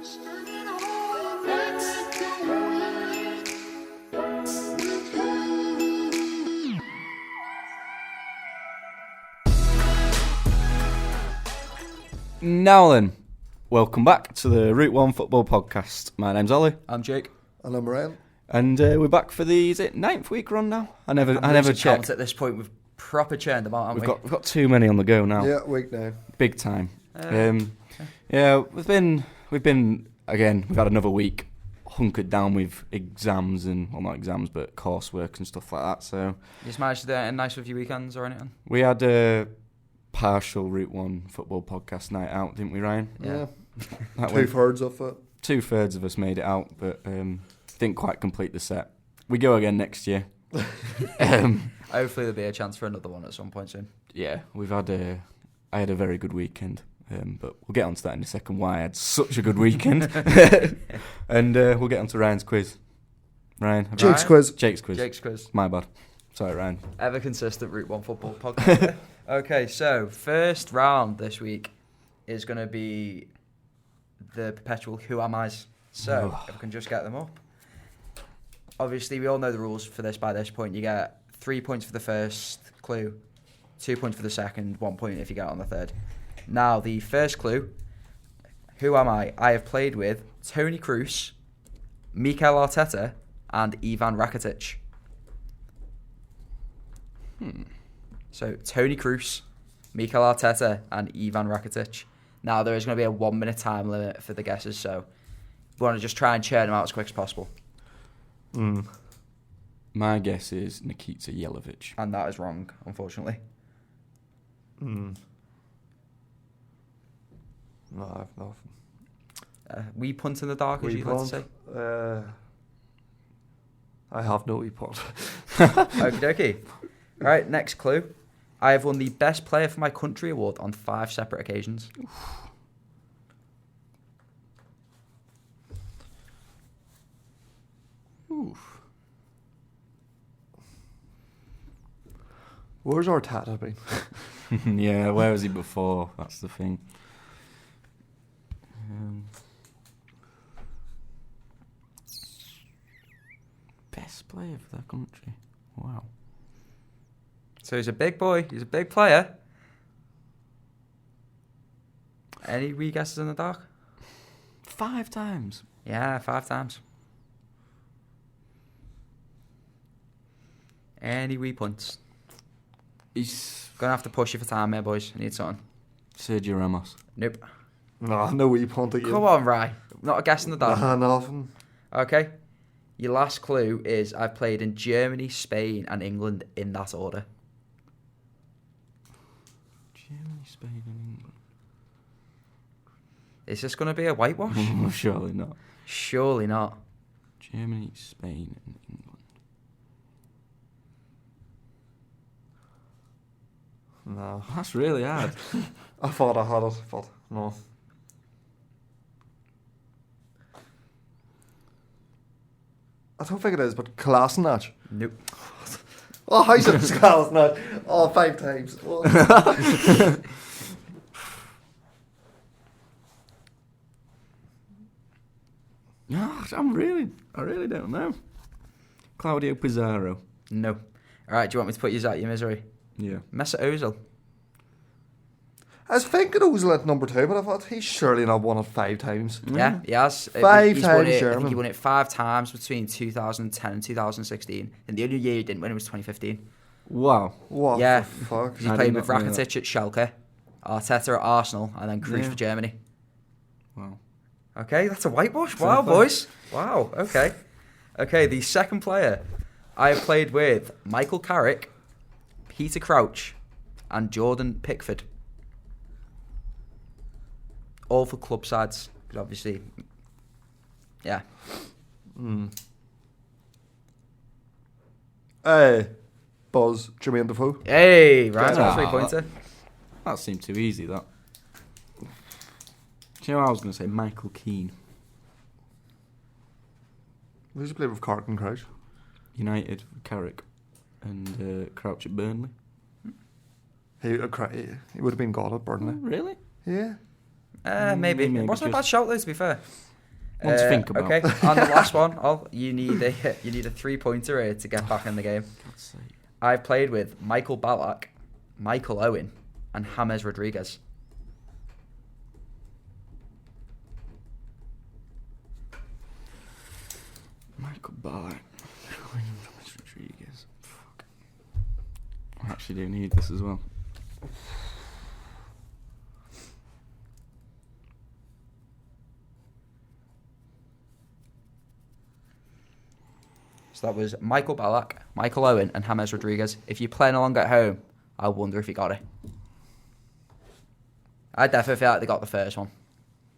Now then, welcome back to the Route 1 Football Podcast. My name's Olly. I'm Jake. And I'm Ryan. And we're back for the, is it 9th week run now? I never checked. At this point, we've proper churned them out, haven't we? We've got too many on the go now. Yeah, week 9. Big time. Yeah, we've had another week hunkered down with exams and, well, not exams, but coursework and stuff like that. So you just managed to do anything nice with your weekends or anything? we had a partial Route 1 Football Podcast night out, didn't we, Ryan? Yeah. That 2/3 of it. 2/3 of us made it out, but didn't quite complete the set. We go again next year. Hopefully there'll be a chance for another one at some point soon. Yeah, I had a very good weekend, but we'll get onto that in a second. Why I had such a good weekend, and we'll get onto Ryan's quiz. Ryan, Jake's quiz. Jake's quiz. Jake's quiz. My bad. Sorry, Ryan. Ever consistent Route 1 Football Podcast. Okay, so first round this week is going to be the perpetual Who Am I's. So if we can just get them up. Obviously, we all know the rules for this by this point. You get 3 points for the first clue, 2 points for the second, 1 point if you get on the third. Now, the first clue, who am I? I have played with Toni Kroos, Mikel Arteta, and Ivan Rakitic. So, Toni Kroos, Mikel Arteta, and Ivan Rakitic. Now, there is going to be a 1 minute time limit for the guesses, so we want to just try and churn them out as quick as possible. My guess is Nikita Jelavic. And that is wrong, unfortunately. No, I have nothing. We punt in the dark, as you like to say. I have no e-punt. Okie dokie. Right, next clue. I have won the Best Player for my Country award on 5 separate occasions. Oof. Where's Arteta been? Yeah, where was he before? That's the thing. Best player for their country. Wow. So he's a big boy. He's a big player. Any wee guesses in the dark? 5 times. Yeah, 5 times. Any wee punts? He's Gonna have to push you for time here, boys. I need something. Sergio Ramos. Nope. No e-punt again. Come on, Rye. Not a guess in the dark. Nothing. Okay. Your last clue is I've played in Germany, Spain, and England in that order. Germany, Spain, and England. Is this going to be a whitewash? Surely not. Surely not. Germany, Spain, and England. No. That's really hard. I thought I had it, but no. I don't think it is, but Kolasinac. Nope. Oh, I said it's Kolasinac. Oh, 5 times. Oh. I really don't know. Claudio Pizarro. No. All right, do you want me to put you out of your misery? Yeah. Mesut Ozil. I was thinking Ozil at number 2, but I thought he's surely not won it 5 times. Yeah, he has. 5 He's times won it, I German. think he won it 5 times between 2010 and 2016. And the only year he didn't win it was 2015. Wow. What Yeah. the fuck? He I played did with not know Rakitic at Schalke, Arteta at Arsenal, and then Kroos Yeah. for Germany. Wow. Okay, that's a whitewash. Wow, boys. Wow, okay. Okay, the second player I have played with Michael Carrick, Peter Crouch, and Jordan Pickford. All for club sides, because obviously, yeah. Buzz, Jermaine Defoe. Hey, right, Ah, 3-pointer. That seemed too easy, that. Do you know what I was going to say? Michael Keane. Who's he played with Carrick and Crouch? United, Carrick, and Crouch at Burnley. He would have been God at Burnley. Really? Yeah. Maybe. Maybe It wasn't a bad just- shout, though, to be fair. One to think about. Okay, and the last one, you need a 3-pointer here to get back in the game. I've played with Michael Ballack, Michael Owen, and James Rodriguez. Michael Ballack, James Rodriguez. Fuck. I actually do need this as well. So that was Michael Ballack, Michael Owen, and James Rodriguez. If you're playing along at home, I wonder if you got it. I definitely feel like they got the first one.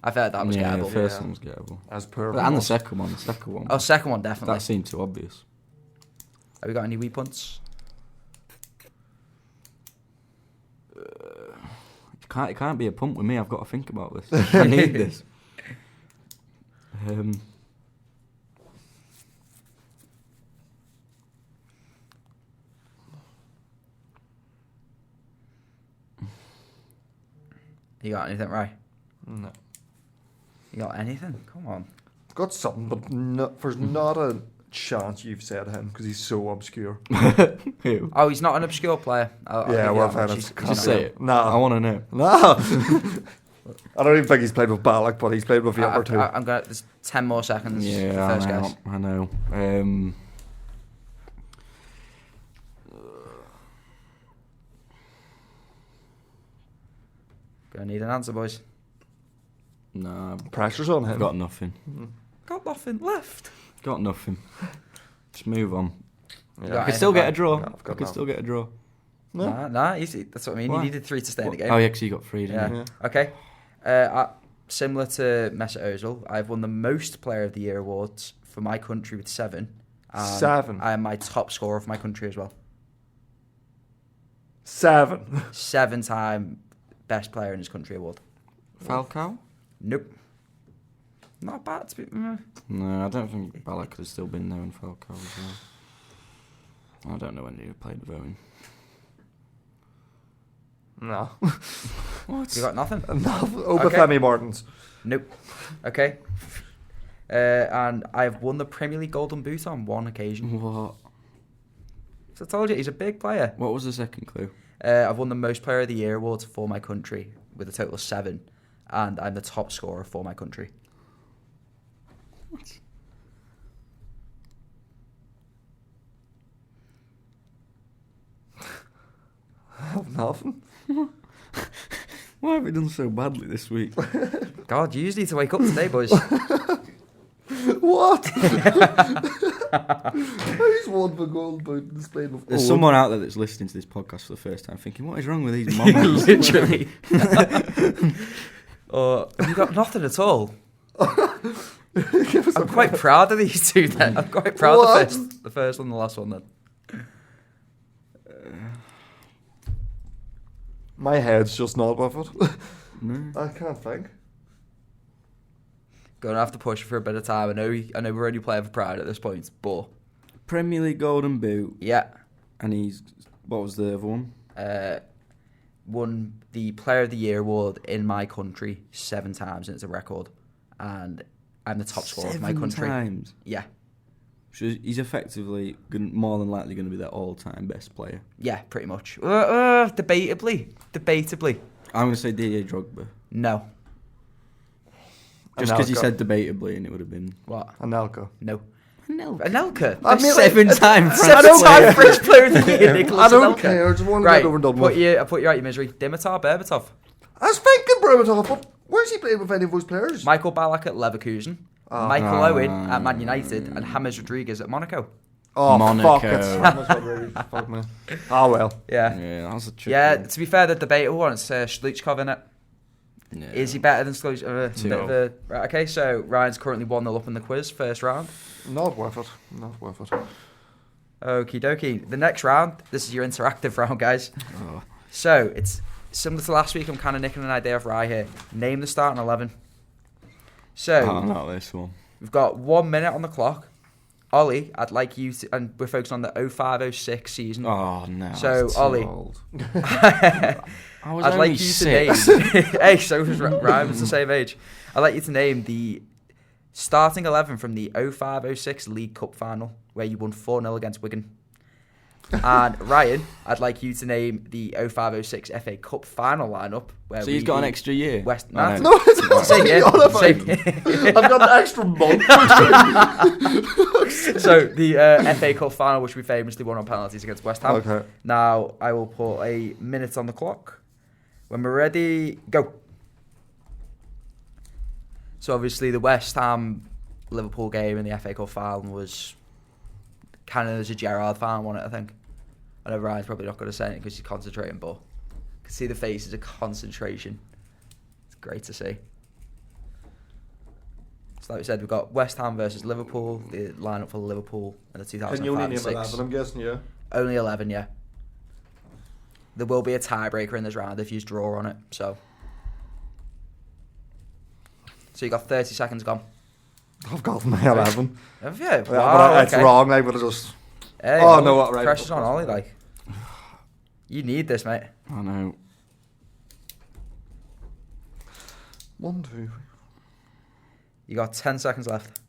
I felt that was gettable. The first one was gettable. As per. And the second one. Oh, second one, definitely. That seemed too obvious. Have we got any wee punts? It can't be a punt with me. I've got to think about this. I need this. You got anything, right? No. You got anything? Come on. I've got something, but there's not a chance you've said him because he's so obscure. Who? Oh, he's not an obscure player. I'll give you that much. Just say it. No. I want to know. No. I don't even think he's played with Ballack, but he's played with the other two. I'm gonna. There's 10 more seconds. Yeah, for the first guess. I know. Gonna need an answer, boys. Nah, Pressure's on him. got nothing. Got nothing left. Got nothing. Just move on. Yeah. I could still get a draw. No, I've got I could nothing. still get a draw. No. Nah, easy. That's what I mean. Why? You needed 3 to stay in the game. Oh yeah, because you got 3, didn't you? Yeah. Okay. Similar to Mesut Ozil, I've won the most Player of the Year awards for my country with 7. 7. I am my top scorer for my country as well. 7. 7-time best player in his country award. Falcao? Nope. Not bad to be. No, I don't think Ballack could have still been there in Falcao as well. I don't know when he played with Owen. No. What? You got nothing? No. Obafemi Martins. Nope. Okay. And I've won the Premier League Golden Boot on 1 occasion. What? So I told you, he's a big player. What was the second clue? I've won the most Player of the Year awards for my country with a total of 7. And I'm the top scorer for my country. What? I have nothing. Why have we done so badly this week? God, you usually need to wake up today, boys. What? He's won the gold boot displayed with. There's someone out there that's listening to this podcast for the first time thinking, what is wrong with these mums? Literally. Have you got nothing at all? I'm quite proud of these two then. I'm quite proud of the first one and the last one then. My head's just not with it. No. I can't think. Gonna have to push for a bit of time. I know we're only playing for pride at this point, but Premier League Golden Boot. yeah. And what was the other one? Won the Player of the Year award in my country 7 times, and it's a record. And I'm the top scorer of my country. 7 times? Yeah. So he's effectively more than likely going to be their all-time best player. Yeah, pretty much. Debatably. I'm going to say Didier Drogba. No. Just because you said debatably, and it would have been... What? Anelka. No. Anelka. Anelka. I mean, 7-time Seven-time French player of the year, Nicholas I don't Anelka. care. I just want to Right, get over and done I with. put you out your misery. Dimitar Berbatov. I was thinking Berbatov, but where's he playing with any of those players? Michael Ballack at Leverkusen. Michael Owen at Man United. And James Rodriguez at Monaco. Oh, Monaco. fuck it. Fuck me. Oh, well. Yeah. Yeah, that was a tricky Yeah, one. to be fair, the debatable one, it's Schleichkov in it. Yeah. Is he better than Schleichkov? Two. Right, okay, so Ryan's currently 1-0 up in the quiz, first round. Not worth it. Not worth it. Okie dokie. The next round, this is your interactive round, guys. Oh. So, it's similar to last week, I'm kind of nicking an idea off Ryan here. Name the starting 11. So, Not this one. we've got 1 minute on the clock. Olly, I'd like you to, and we're focused on the 05-06 season. Oh, no. So, that's too Olly. old. I'd I was like only you 6. to name... Hey, so was Ryan, it's the same age. I'd like you to name the Starting 11 from the 05-06 League Cup final, where you won 4-0 against Wigan. And Ryan, I'd like you to name the 05-06 FA Cup final lineup. So he's got an extra year. No, it's not Same year. I've got an extra month. So the FA Cup final, which we famously won on penalties against West Ham. Okay. Now I will put a minute on the clock. When we're ready, go. So obviously the West Ham Liverpool game in the FA Cup final was kind of as a Gerrard fan, wasn't it? I think. I know Ryan's probably not going to say it because he's concentrating, but I can see the faces of concentration. It's great to see. So like we said, we've got West Ham versus Liverpool, the lineup for Liverpool in the 2005 Can you only name 6. 11, I'm guessing, yeah? Only 11, yeah. There will be a tiebreaker in this round if you draw on it, so you got 30 seconds gone. I've got my 11. Have you? Yeah, Wow, but it's okay. wrong, I would have just... Hey, Oh, no, what, right. Pressure's on Ollie, like. You need this, mate. I know. 1, 2... You got 10 seconds left.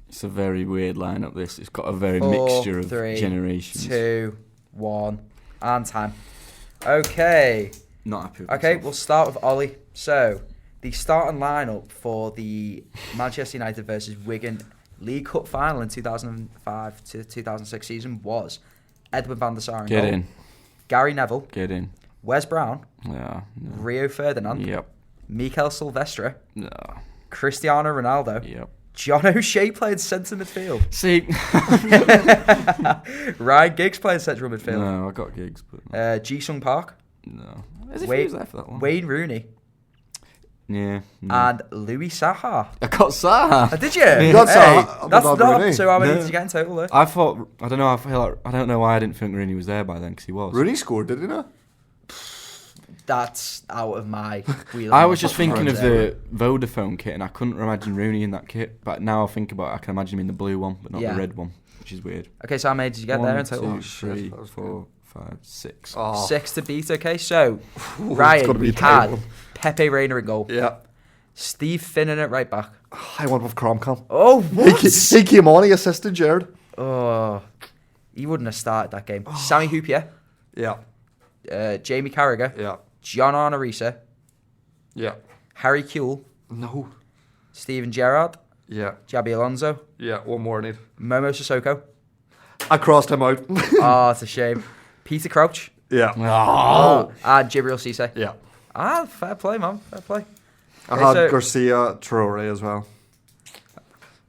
It's a very weird lineup, this. It's got a very 4, mixture of 3, generations. 2, 1, and time. Okay. Not happy with Okay, myself. we'll start with Ollie. So, the starting lineup for the Manchester United versus Wigan League Cup final in 2005 to 2006 season was Edwin van der Sar in Get goal, in. Gary Neville, Get in. Wes Brown, Yeah. No. Rio Ferdinand, Yep. Mikel Silvestre, No. Cristiano Ronaldo, Yep. John O'Shea played centre midfield, See. Ryan Giggs played central midfield, No, I got gigs, but no. Ji-sung Park, No. As if Wait- he was there for that long. Wayne Rooney, Yeah. No. and Louis Saha. I got Saha. Did you? You got Saha, That's but not not. Rooney. So how many No. did you get in total there? I thought. I don't know. I feel like I don't know why I didn't think Rooney was there by then because he was. Rooney scored, did he not? That's out of my wheel. I was just thinking of there. the Vodafone kit, and I couldn't imagine Rooney in that kit. But now I think about it, I can imagine him in the blue one, but not Yeah. the red one, which is weird. Okay, so how many did you get there in total? 2, shit, 3, that was 4, 5, 6. Oh. 6 to beat. Okay, so Ooh, it's Ryan, gonna be we a tight had one. Pepe Reina in goal, Yeah. Steve Finnan at right back. I went with Cromcom. Oh, what? He came on, he assisted Jared. Oh, he wouldn't have started that game. Sammy Houpier, Yeah. Jamie Carragher, Yeah. John Arnorisa, Yeah. Harry Kewell, No. Steven Gerrard, Yeah. Jabi Alonso, Yeah. One more I need. Momo Sissoko. I crossed him out. Oh, it's a shame. Peter Crouch. Yeah. Oh, and Jibril Cisse. Yeah. Ah, fair play, man. Fair play. I Okay, had so- Garcia Traore as well.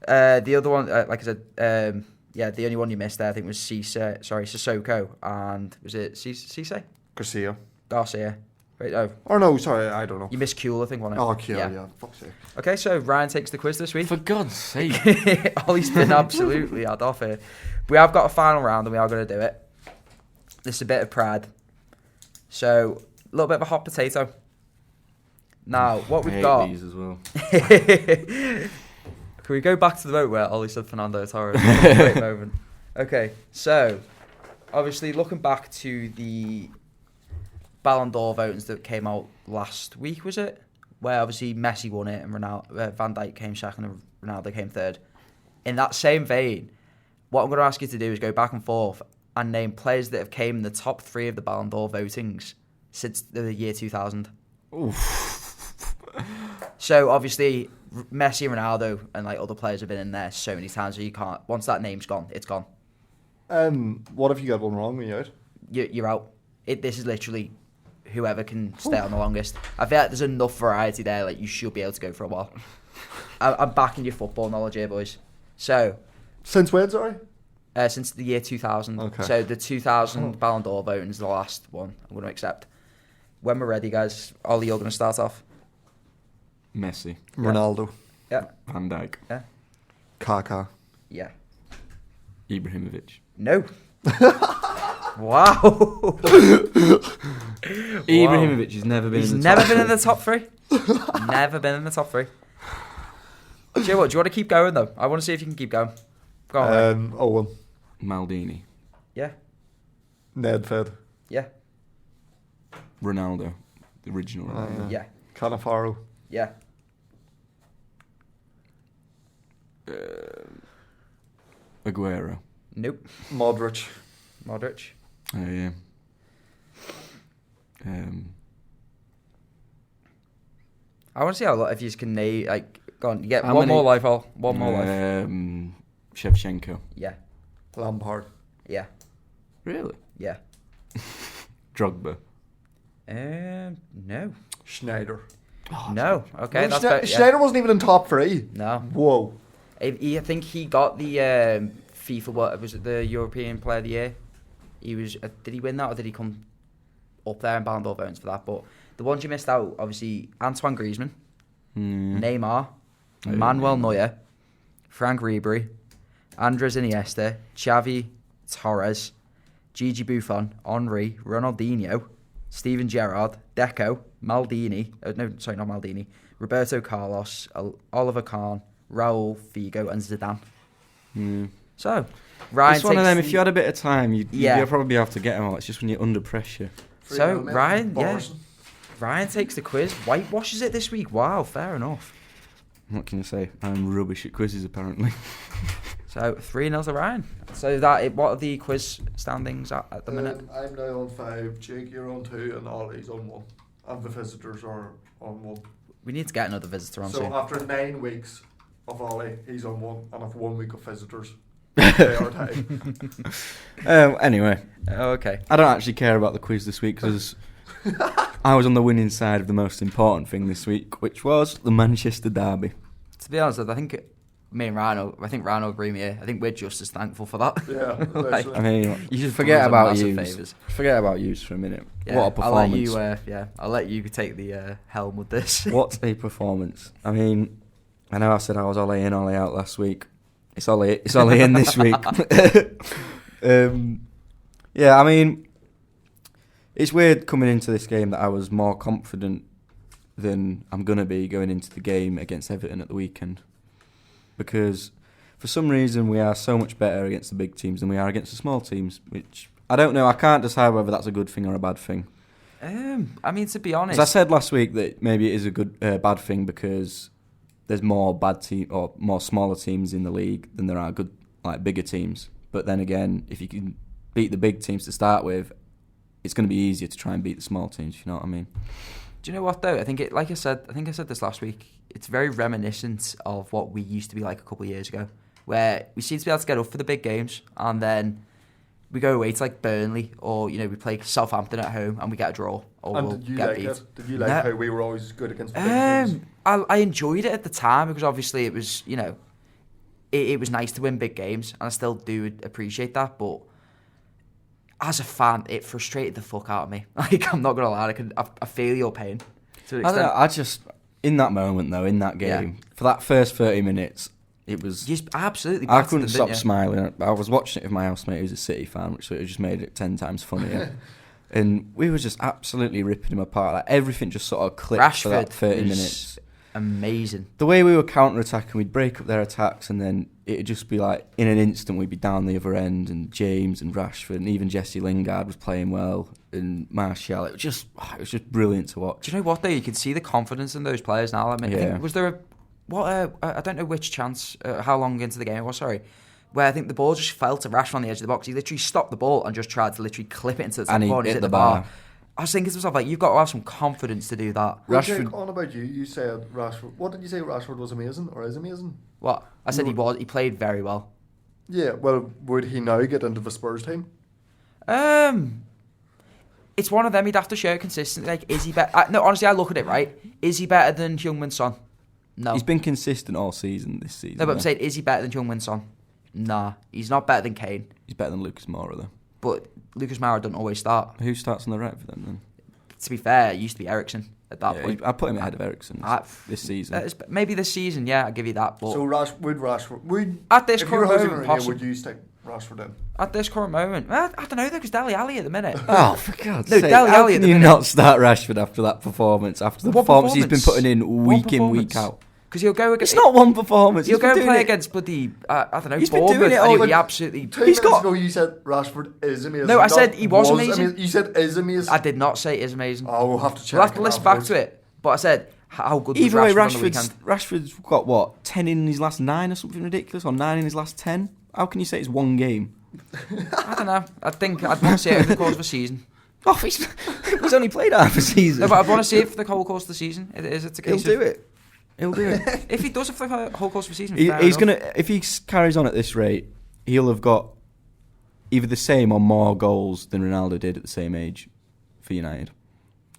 The other one, like I said, yeah, the only one you missed there, I think, was Sissoko, and was it Cisse? Garcia. Garcia. Right, oh, Or no, sorry, I don't know. you missed Kuehl, I think, wasn't it? Oh, Kia, yeah. Fuck's sake. Okay, so Ryan takes the quiz this week. For God's sake. Ollie's been absolutely out off here. We have got a final round, and we are going to do it. This is a bit of pride. So, a little bit of a hot potato. Now, what I we've hate got... these as well. Can we go back to the vote where Ollie said Fernando Torres? Great moment. Okay, so obviously looking back to the Ballon d'Or votings that came out last week, was it? Where obviously Messi won it and Van Dijk came second and Ronaldo came third. In that same vein, what I'm going to ask you to do is go back and forth and name players that have came in the top 3 of the Ballon d'Or votings since the year 2000. Oof. So obviously Messi and Ronaldo and like other players have been in there so many times, so you can't. Once that name's gone, it's gone. What if you get one wrong when you're out? You're out. This is literally whoever can stay on the longest. I feel like there's enough variety there. Like you should be able to go for a while. I'm backing your football knowledge here, boys. So Since when, sorry? since the year 2000. Okay. So the 2000 Ballon d'Or voting is the last one I'm going to accept. When we're ready, guys, Ollie, you're going to start off. Messi. Ronaldo. Yeah. Van Dijk. Yeah. Kaká. Yeah. Ibrahimovic. No. Wow. Ibrahimovic has never been He's in the never top been in three. the top 3. Never been in the top 3. Do you know what? Do you want to keep going though? I want to see if you can keep going. Go on. Ryan. Owen. Maldini. Yeah. Nedved. Yeah. Ronaldo. the original. Right? Yeah. Cannavaro. Yeah. Aguero. Nope. Modric. Modric. Oh yeah. I want to see how if you can name go on. You get How one many- more life, all. One more life. Shevchenko. Yeah. Lampard. Yeah. Really? Yeah. Drogba. No. Schneider. No. Okay, No, that's Schne- better. Schneider wasn't even in top 3. No. Whoa. I think he got the FIFA. What was it? The European Player of the Year. He was. Did he win that, or did he come up there and Ballon d'Or votes for that? But the ones you missed out, obviously, Antoine Griezmann, Neymar, Manuel Neuer, Frank Ribery, Andres Iniesta, Xavi, Torres, Gigi Buffon, Henry, Ronaldinho, Steven Gerrard, Deco, Maldini. No, sorry, not Maldini. Roberto Carlos, Oliver Kahn, Raul, Figo, and Zidane. So, Ryan It's one of takes them. If you had a bit of time, you'd Yeah. probably have to get them all. It's just when you're under pressure. So, Ryan, Morrison. Ryan takes the quiz, whitewashes it this week. Wow, fair enough. What can I say? I'm rubbish at quizzes, apparently. So 3-0 to Ryan. So what are the quiz standings at the minute? I'm now on 5, Jake, you're on 2, and Ollie's on 1. And the visitors are on 1. We need to get another visitor on So soon. after 9 weeks of Ollie, he's on 1, and after 1 week of visitors, they are tied. Anyway, Okay. I don't actually care about the quiz this week because I was on the winning side of the most important thing this week, which was the Manchester derby. To be honest, I think me and Ryan will agree with me here. I think we're just as thankful for that. Yeah, Like, literally. I mean, You should forget do us about massive you. favours. Forget about you for a minute. Yeah, What a performance! I'll let you take the helm with this. What a performance! I mean, I know I said I was Ollie in, Ollie out last week. It's Ollie in this week. Yeah, I mean, it's weird coming into this game that I was more confident than I'm gonna be going into the game against Everton at the weekend, because for some reason we are so much better against the big teams than we are against the small teams, which I don't know. I can't decide whether that's a good thing or a bad thing. I mean, to be honest, As I said last week, that maybe it is a good bad thing because there's more bad team or more smaller teams in the league than there are good bigger teams. But then again, if you can beat the big teams to start with, it's going to be easier to try and beat the small teams. If you know what I mean? do you know what though? I think I said this last week. It's very reminiscent of what we used to be like a couple of years ago, where we seem to be able to get up for the big games and then we go away to like Burnley or we play Southampton at home and we get a draw or And we'll did you get like beat. it? Did you like how we were always good against the big teams? I enjoyed it at the time because obviously it was it was nice to win big games and I still do appreciate that, but as a fan it frustrated the fuck out of me. Like, I'm not gonna lie, I feel your pain to an I don't extent. know, I just in that moment though, in that game, for that first 30 minutes, it was. You just absolutely I battered couldn't them, stop didn't you? smiling. I was watching it with my housemate who's a City fan, which sort of just made it 10 times funnier. And we were just absolutely ripping him apart. Like, everything just sort of clicked for that Rashford 30 was minutes. amazing. The way we were counter-attacking, we'd break up their attacks and then it'd just be like, in an instant, we'd be down the other end, and James and Rashford and even Jesse Lingard was playing well, and Martial. It was just brilliant to watch. Do you know what though? You can see the confidence in those players now. I mean, I Yeah. think, was there I don't know which chance, how long into the game it was, sorry, where I think the ball just fell to Rashford on the edge of the box. He literally stopped the ball and just tried to literally clip it into the top And he corner. He's hit hit the the bar. bar. I was thinking to myself, like, you've got to have some confidence to do that. Well, Rashford- Jake, on about you, you said Rashford. What did you say? Rashford was amazing or is amazing? What? I said he played very well. Yeah. Well, would he now get into the Spurs team? It's one of them. He'd have to show consistently. Like, is he better? No, honestly, I look at it right. Is he better than Heung-min Son? No. He's been consistent all season this season. No, but I'm though. saying, is he better than Heung-min Son? Nah, he's not better than Kane. He's better than Lucas Moura, though. But Lucas Moura doesn't always start. Who starts on the right for them, then? To be fair, it used to be Eriksen at that point. I put him ahead of Eriksen this season. Maybe this season, yeah, I'll give you that. But So Rashford would at this if you were current Jose moment, Mourinho, possibly. would you stick Rashford in? At this current moment, I don't know though, because Dele Alli at the minute. Oh, for God's No, sake. Dele How Alli at can the you minute. not start Rashford after that performance? After the What performance he's been performance? putting in What week in, week performance? out. Because he'll go against... It's not one performance. He'll He's go been and play doing it. against bloody, I don't know, He's been doing Bournemouth, it and all- he'll be absolutely... 2 He's minutes got- ago you said Rashford is amazing. No, I not said he was amazing. You said is amazing. I did not say is amazing. Oh, we'll have to check. We'll have to listen back to it. But I said, how good Either was way, Rashford on the weekend? Rashford's got what 10 in his last 9 or something ridiculous, or 9 in his last 10. How can you say it's one game? I don't know. I think I'd want to see it over the course of a season. Oh, he's only played half a season. No, but I'd want to see it for the whole course of the season. It's a case He'll do it. He'll do it. If he does it for the whole course of the season, He's fair enough. gonna. If he carries on at this rate, he'll have got either the same or more goals than Ronaldo did at the same age for United.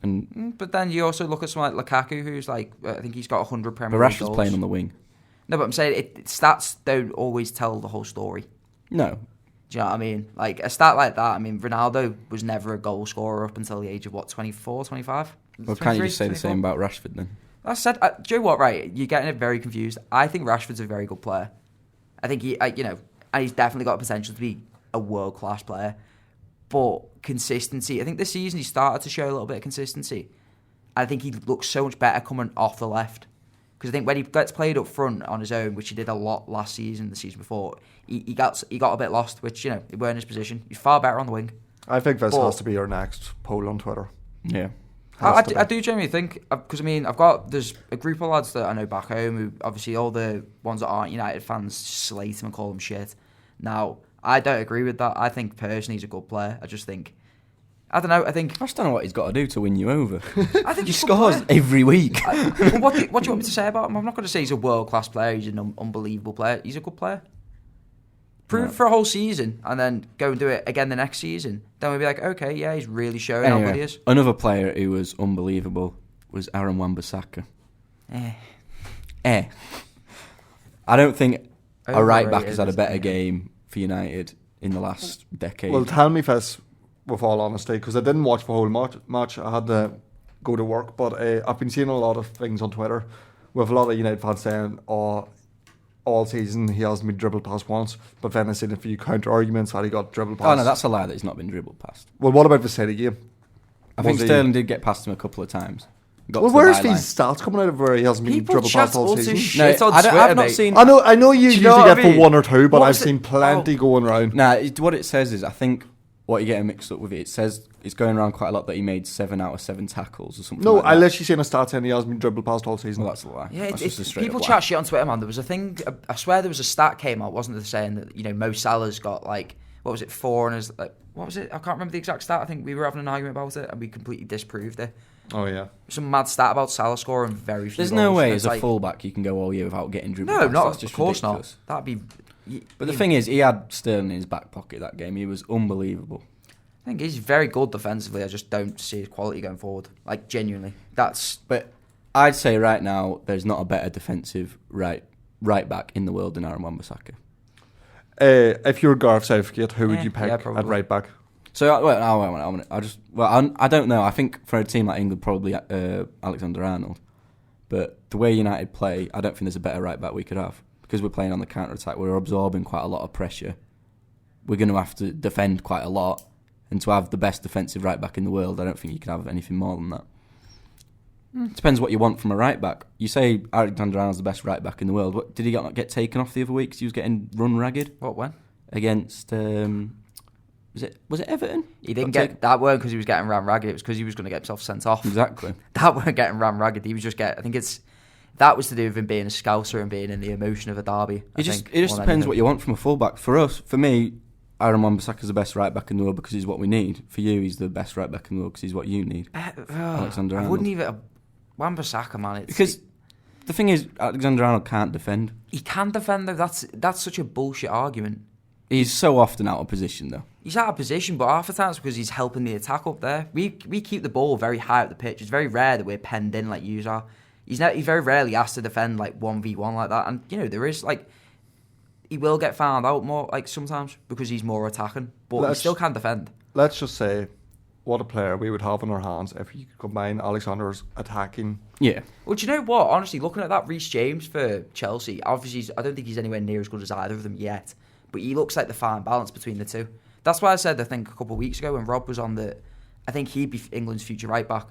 And But then you also look at someone like Lukaku, who's like, I think he's got 100 but Premier League Rashford's goals. playing on the wing. No, but I'm saying stats don't always tell the whole story. No, Do you know what I mean? Like, a stat like that, I mean, Ronaldo was never a goal scorer up until the age of, 24, 25? well, can't you just say 23, the same about Rashford then? I said, do you know what, right? You're getting it very confused. I think Rashford's a very good player. I think and he's definitely got potential to be a world-class player. But consistency, I think this season he started to show a little bit of consistency. I think he looks so much better coming off the left. Because I think when he gets played up front on his own, which he did a lot last season, the season before, he got a bit lost, which, it weren't his position. He's far better on the wing. I think this But- has to be your next poll on Twitter. Yeah. I do genuinely think, because there's a group of lads that I know back home who, obviously, all the ones that aren't United fans slate him and call him shit. Now, I don't agree with that. I think personally he's a good player. I just think, I don't know, I just don't know what he's got to do to win you over. I think he he's a good scores player. every week. What do you want me to say about him? I'm not going to say he's a world-class player. He's an unbelievable player. He's a good player. Prove it for a whole season and then go and do it again the next season. Then we'll be like, okay, yeah, he's really showing how good he is. Another player who was unbelievable was Aaron Wan-Bissaka. I don't think a right back has had a better game for United in the last decade. Well, tell me this with all honesty, because I didn't watch the whole match. I had to go to work, but I've been seeing a lot of things on Twitter with a lot of United fans saying, all season he hasn't been dribbled past once, but then I seen a few counter arguments that he got dribbled past. Oh no, that's a lie that he's not been dribbled past. Well, what about the City game? I think Sterling did get past him a couple of times. Well, where's these stats coming out of where he hasn't been People dribbled past chat all all too season? shit on I've Twitter, not mate. seen. I know you Do you know usually what get I for mean? one or two, but What I've was seen it? plenty going around. What it says is, I think what you're getting mixed up with it says it's going around quite a lot that he made 7 out of 7 tackles or something. No, like I that. literally seen a stat saying he hasn't been dribbled past all season. Well, that's a lie. Yeah, That's just a straight people up chat lie. shit on Twitter, man. There was a thing, I swear there was a stat came out, wasn't there, saying that, Mo Salah's got, 4 and his, what was it? I can't remember the exact stat. I think we were having an argument about it and we completely disproved it. Oh, yeah. Some mad stat about Salah scoring very few There's goals. no way It's as a fullback you can go all year without getting dribbled. No, past. not That's of just course ridiculous. not. That'd be... But the thing is, he had Sterling in his back pocket that game. He was unbelievable. I think he's very good defensively. I just don't see his quality going forward. Genuinely. But I'd say right now there's not a better defensive right back in the world than Aaron Wan-Bissaka. If you're Gareth Southgate, who would you pick at probably. right back? So I don't know. I think for a team like England, probably Alexander-Arnold. But the way United play, I don't think there's a better right back we could have, because we're playing on the counter attack. We're absorbing quite a lot of pressure. We're going to have to defend quite a lot, and to have the best defensive right back in the world, I don't think you can have anything more than that. It depends what you want from a right back. You say Alexander-Arnold's the best right back in the world. What, did he not get taken off the other week because he was getting run ragged? What, when? Against was it Everton? He didn't get that weren't because he was getting ran ragged. It was because he was going to get himself sent off. Exactly. That weren't getting ran ragged. He was just that was to do with him being a scouser and being in the emotion of a derby. It just depends what you want from a fullback. For me, Aaron Wan-Bissaka's the best right back in the world because he's what we need. For you, he's the best right back in the world because he's what you need. Alexander-Arnold. I wouldn't even Wan-Bissaka, man. Because the thing is, Alexander-Arnold can't defend. He can defend though. That's such a bullshit argument. He's so often out of position though. He's out of position, but half the time it's because he's helping the attack up there. We keep the ball very high up the pitch. It's very rare that we're penned in like you are. He very rarely has to defend 1v1 like that. And there is he will get found out more sometimes because he's more attacking, but he still can defend. Let's just say, what a player we would have in our hands if you could combine Alexander's attacking. Yeah. Well, do you know what? Honestly, looking at that Reece James for Chelsea, obviously I don't think he's anywhere near as good as either of them yet, but he looks like the fine balance between the two. That's why I said, I think a couple of weeks ago when Rob was on I think he'd be England's future right back.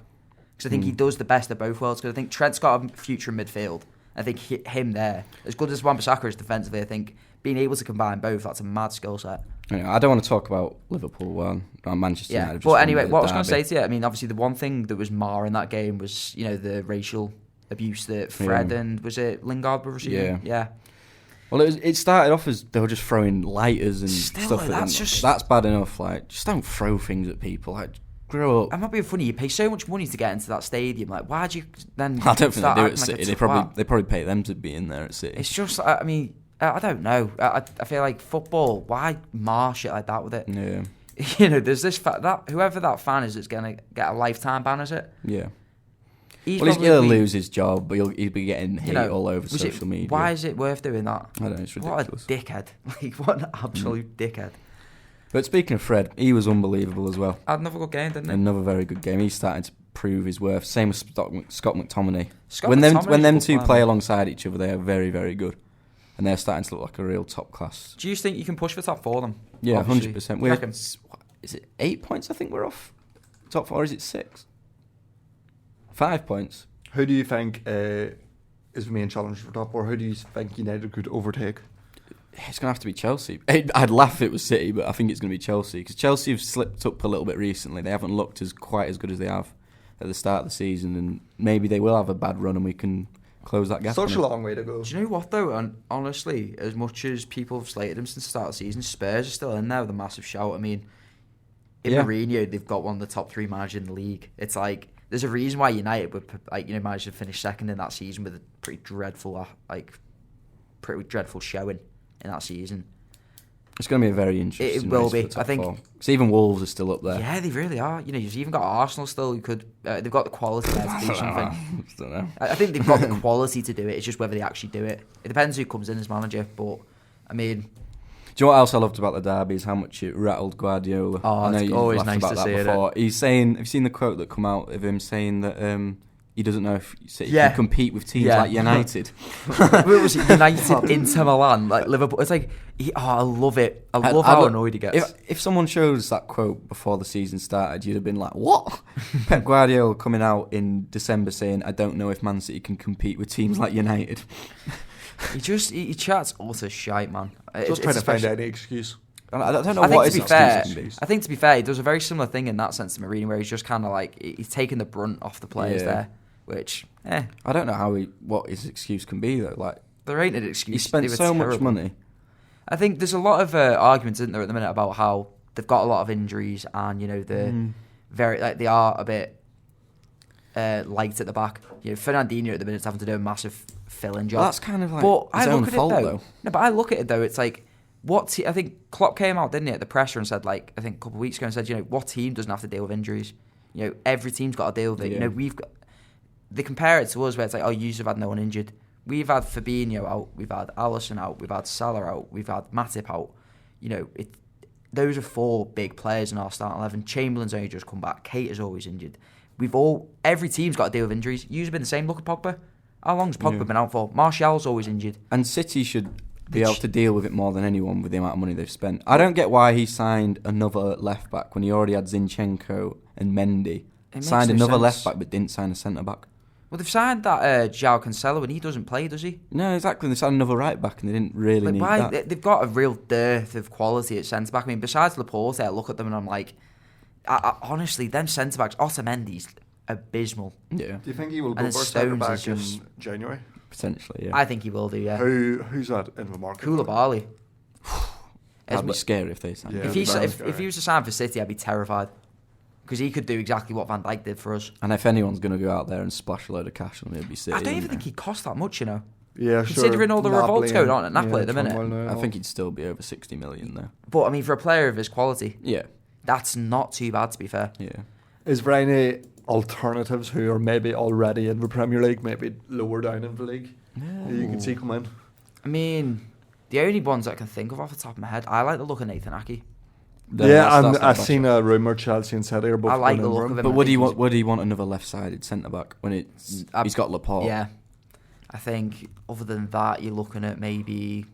Because I think he does the best of both worlds. Because I think Trent's got a future in midfield. I think him there, as good as Wan-Bissaka is defensively, I think being able to combine both, that's a mad skill set. I don't want to talk about Liverpool Manchester United. But anyway, what I was going to say to you, I mean, obviously the one thing that was marring that game was, the racial abuse that Fred and, was it Lingard were receiving? Yeah. Well, it started off as they were just throwing lighters and stuff at them. That's bad enough. Like, just don't throw things at people. Like, grow up. I'm not being funny. You pay so much money to get into that stadium. Like, why'd you then? I don't think they do it at City. They probably pay them to be in there at City. It's just, I mean, I don't know. I feel like football. Why marsh it like that with it? Yeah. There's this that whoever that fan is that's gonna get a lifetime ban, is it? Yeah. He's going to lose his job, but he'll be getting hate all over social media. Why is it worth doing that? I don't know, it's ridiculous. What a dickhead. What an absolute dickhead. But speaking of Fred, he was unbelievable as well. Had another good game, didn't he? Another very good game. He's starting to prove his worth. Same with Scott McTominay. When them two play alongside each other, they are very, very good. And they're starting to look like a real top class. Do you think you can push for top 4 then? Yeah, 100%. Is it 8 points I think we're off? Top 4, or is it 6? 5 points. Who do you think is the main challenge for top 4? Who do you think United could overtake? It's going to have to be Chelsea. I'd laugh if it was City, but I think it's going to be Chelsea. Because Chelsea have slipped up a little bit recently. They haven't looked quite as good as they have at the start of the season. And maybe they will have a bad run and we can close that gap. Such a long way to go. Do you know what though? And honestly, as much as people have slated them since the start of the season, Spurs are still in there with a massive shout. I mean, in Mourinho, they've got one of the top 3 managers in the league. It's like, there's a reason why United would manage to finish second in that season with a pretty dreadful showing in that season. It's going to be a very interesting. It will race be. for top I think. 4. Because even Wolves are still up there. Yeah, they really are. You've even got Arsenal still who could. They've got the quality there to do something. I don't know. I think they've got the quality to do it. It's just whether they actually do it. It depends who comes in as manager. But I mean. Do you know what else I loved about the derby is how much it rattled Guardiola. Oh, I know it's always nice to see it. He's saying, have you seen the quote that come out of him saying that he doesn't know if City can compete with teams like United? What was it? United, Inter Milan, like Liverpool. It's like, I love it. I love how annoyed he gets. If someone showed us that quote before the season started, you'd have been like, what? Pep Guardiola coming out in December saying, I don't know if Man City can compete with teams like United. He chats utter shite, man. Just trying to find any excuse. I don't know what his excuse can be. I think to be fair, he does a very similar thing in that sense to Mourinho, where he's just kind of like he's taking the brunt off the players there, which I don't know what his excuse can be though. Like, there ain't an excuse. He spent so much money. I think there's a lot of arguments, isn't there, at the minute about how they've got a lot of injuries and they are a bit light at the back. Fernandinho at the minute's having to do a massive fill-in job. Well, that's kind of like his own fault, though. No, but I look at it though. It's like I think Klopp came out, didn't he, at the presser and said, like, I think a couple of weeks ago, and said, what team doesn't have to deal with injuries? Every team's got to deal with it. Yeah. We've got. They compare it to us, where it's like, you have had no one injured. We've had Fabinho out, we've had Alisson out, we've had Salah out, we've had Matip out. Those are 4 big players in our starting 11. Chamberlain's only just come back. Kate is always injured. Every team's got to deal with injuries. You've been the same. Look at Pogba. How long's Pogba been out for? Martial's always injured. And City should be able to deal with it more than anyone with the amount of money they've spent. I don't get why he signed another left back when he already had Zinchenko and Mendy. Signed another left back but didn't sign a centre back. Well, they've signed that João Cancelo and he doesn't play, does he? No, exactly. They signed another right back and they didn't really need that. They've got a real dearth of quality at centre back. I mean, besides Laporte, I look at them and I'm like, honestly, them centre backs, Otamendi's abysmal. Yeah. Do you think he will go for centre back in January? Potentially, yeah. I think he will do, yeah. Who's that in the market? Koulibaly. That'd be scary if they signed him. If he was to sign for City, I'd be terrified. Because he could do exactly what Van Dijk did for us. And if anyone's going to go out there and splash a load of cash on it, it'd be City. I don't even think he'd cost that much, Yeah, considering all the revolts going on at Napoli at the minute. I think he'd still be over 60 million though. But I mean, for a player of his quality, that's not too bad, to be fair. Yeah. Is there any alternatives who are maybe already in the Premier League, maybe lower down in the league, that you can see come in? I mean, the only ones I can think of off the top of my head, I like the look of Nathan Ake. I've seen a rumour Chelsea and City are both. I like the look of him. But would he want another left-sided centre back when he's got Laporte? Yeah, I think other than that, you're looking at maybe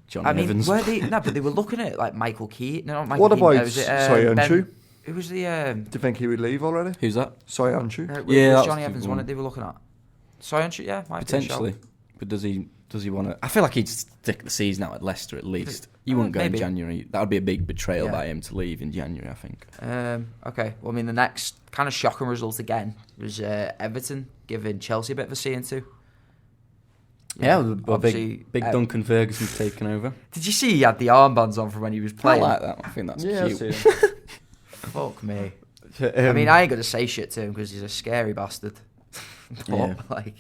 Johnny Evans. But they were looking at like Michael Keane. No, not Michael what Keane. about Soyuncu? Who was the? Do you think he would leave already? Who's that? Soyuncu. Yeah, Johnny Evans one they were looking at. Soyuncu, yeah, might potentially. Be a shout. But does he want to? I feel like he'd stick the season out at Leicester at least. He wouldn't go in January. That would be a big betrayal by him to leave in January, I think. Okay. Well, I mean, the next kind of shocking result again was Everton giving Chelsea a bit of a C&2. Yeah, well, big Duncan Ferguson's taken over. Did you see he had the armbands on from when he was playing? I like that. I think that's cute. Fuck me. I mean, I ain't going to say shit to him because he's a scary bastard. But, like...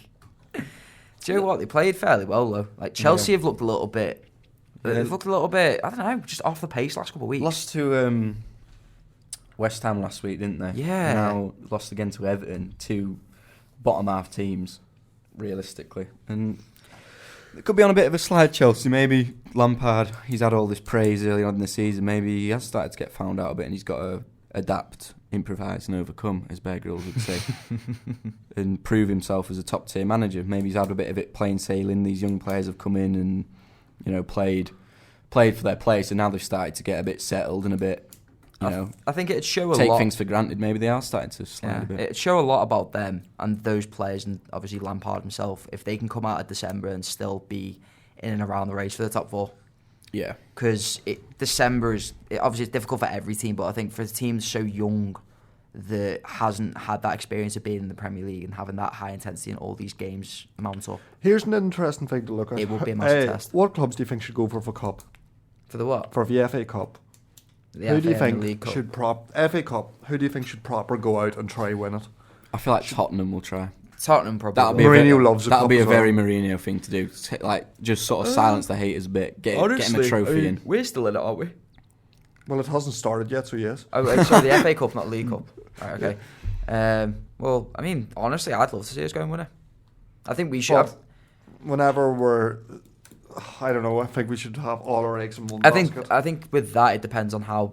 Do you know what? They played fairly well, though. Like, Chelsea have looked a little bit... They've looked a little bit, I don't know, just off the pace last couple of weeks. Lost to West Ham last week, didn't they? Yeah. Now lost again to Everton, two bottom half teams, realistically. And it could be on a bit of a slide, Chelsea. Maybe Lampard, he's had all this praise early on in the season. Maybe he has started to get found out a bit and he's got to adapt, improvise and overcome, as Bear Grylls would say, and prove himself as a top-tier manager. Maybe he's had a bit of it plain sailing. These young players have come in and, you know, played for their place, and now they've started to get a bit settled and a bit, I think it'd show a lot. Take things for granted. Maybe they are starting to slide a bit. It'd show a lot about them and those players, and obviously Lampard himself, if they can come out of December and still be in and around the race for the top four. Yeah. Because December is... obviously, it's difficult for every team, but I think for a team so young that hasn't had that experience of being in the Premier League and having that high intensity in all these games mount up. Here's an interesting thing to look at. It will be a massive test. What clubs do you think should go for cup? For the what? For the FA Cup. Who do you think should FA Cup? Who do you think should proper go out and try win it? I feel like Tottenham will try. Tottenham probably. Mourinho loves the that'll cup be a as well. very Mourinho thing to do. Like just sort of silence the haters a bit. Get him a trophy in. We're still in it, aren't we? Well, it hasn't started yet, so yes. Oh, wait, sorry, the FA Cup, not League Cup. Right, okay. Well, I mean, honestly, I'd love to see us go and win it. I think we should. Whenever we're, I don't know. I think we should have all our eggs in one basket. I think with that, it depends on how.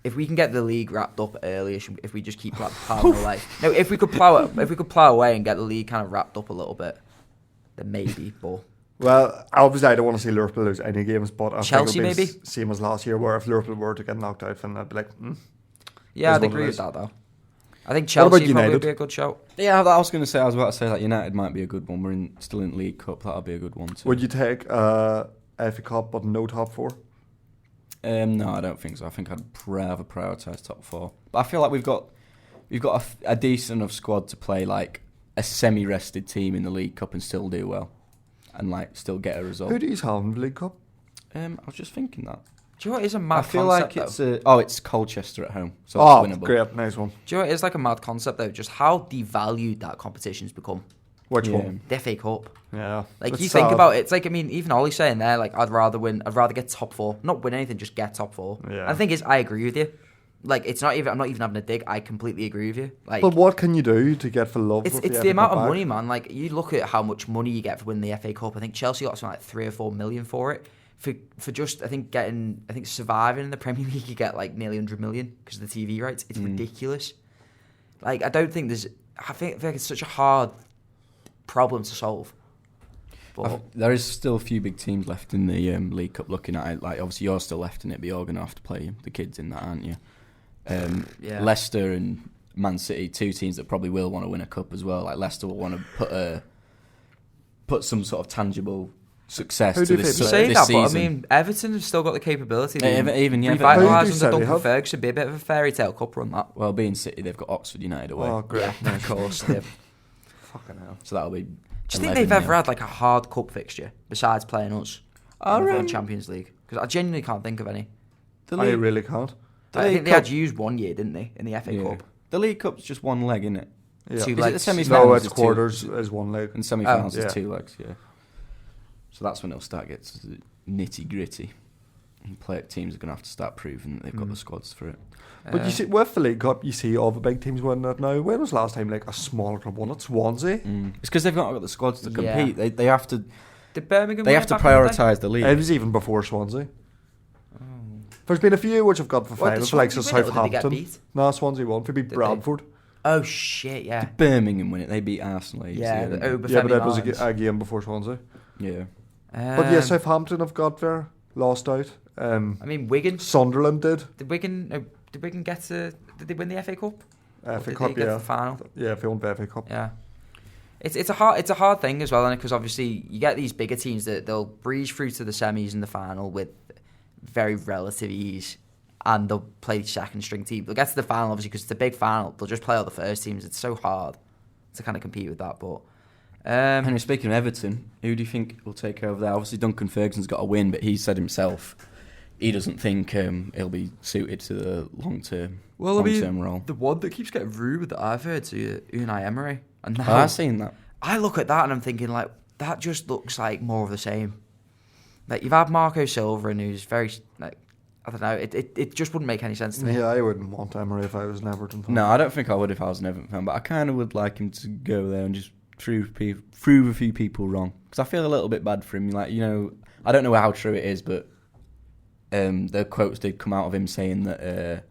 If we can get the league wrapped up early, if we just keep plowing away. No, if we could plow away and get the league kind of wrapped up a little bit, then maybe. But well, obviously, I don't want to see Liverpool lose any games, but I Chelsea think it'll be maybe same as last year, where if Liverpool were to get knocked out, then I'd be like, yeah, I'd agree with that though. I think Chelsea probably would be a good shout. Yeah, I was going to say. I was about to say that United might be a good one. We're still in League Cup. That'll be a good one too. Would you take FA Cup but no top four? No, I don't think so. I think I'd rather prioritise top four. But I feel like we've got a decent enough squad to play like a semi-rested team in the League Cup and still do well, and like still get a result. Who do you have in the League Cup? I was just thinking that. Do you know what is a mad I feel concept, like though? it's Colchester at home, so it's winnable. Great, nice one. Do you know what is like a mad concept though? Just how devalued that competition's become. Which one? The FA Cup. Yeah. Like it's you sad. think about it, it's like, I mean, even Ollie saying there, like I'd rather get top four, not win anything, just get top four. Yeah. And the thing is, I agree with you. Like I'm not even having a dig. I completely agree with you. Like, but what can you do to get for love? It's the amount of money, man. Like you look at how much money you get for winning the FA Cup. I think Chelsea got something like 3 or 4 million for it. For just surviving in the Premier League, you get like nearly 100 million because of the TV rights. It's ridiculous. Like I think it's such a hard problem to solve. But there is still a few big teams left in the League Cup. Looking at it, like obviously you're still left in it, but you're going to have to play the kids in that, aren't you? Leicester and Man City, two teams that probably will want to win a cup as well. Like Leicester will want to put some sort of tangible success to this season. But I mean, Everton have still got the capability. Revitalising the Duncan Ferguson be a bit of a fairy tale cup run. That well, being City, they've got Oxford United away. Oh, great! Yeah, of course. Fucking hell. So that'll be. Do you think they've ever had like a hard cup fixture besides playing us in the Champions League? Because I genuinely can't think of any. I really can't. I think they had used one year, didn't they, in the FA Cup? The League Cup's just one leg, isn't it? Yeah. 2 Is legs. it the semi-finals? No, it's quarters is one leg. And semi-finals is 2 legs, yeah. So that's when it'll start getting nitty-gritty. And teams are going to have to start proving that they've got the squads for it. But you see, with the League Cup, you see all the big teams winning it now. When was the last time like a smaller club won it? Swansea? It's because they've not got the squads to compete. They have to. Did Birmingham they have to prioritise the league. It was even before Swansea. There's been a few which have got the finals, like Southampton. No, Swansea won. They beat Bradford. Oh shit! Yeah. Did Birmingham win it? They beat Arsenal. But it was a game before Swansea. Yeah. But yeah, Southampton have got there, lost out. I mean, Wigan. Sunderland did. Did Wigan get to? Did they win the FA Cup? FA Cup, Get to the final? Yeah, they won the FA Cup. Yeah. It's a hard thing as well, and because obviously you get these bigger teams that they'll breeze through to the semis and the final with very relative ease, and they'll play second string team. They'll get to the final obviously because it's a big final. They'll just play all the first teams. It's so hard to kind of compete with that. But anyway, speaking of Everton, who do you think will take over there? Obviously Duncan Ferguson's got a win, but he said himself he doesn't think he'll be suited to the long-term role. The one that keeps getting rumored that I've heard to Unai Emery. And now, I've seen that. I look at that and I'm thinking, like, that just looks like more of the same. Like, you've had Marco Silva, and who's very, like, I don't know, it just wouldn't make any sense to me. Yeah, I wouldn't want Emery if I was an Everton fan. No, I don't think I would if I was an Everton fan, but I kind of would like him to go there and just prove a few people wrong. Because I feel a little bit bad for him. Like, I don't know how true it is, but the quotes did come out of him saying that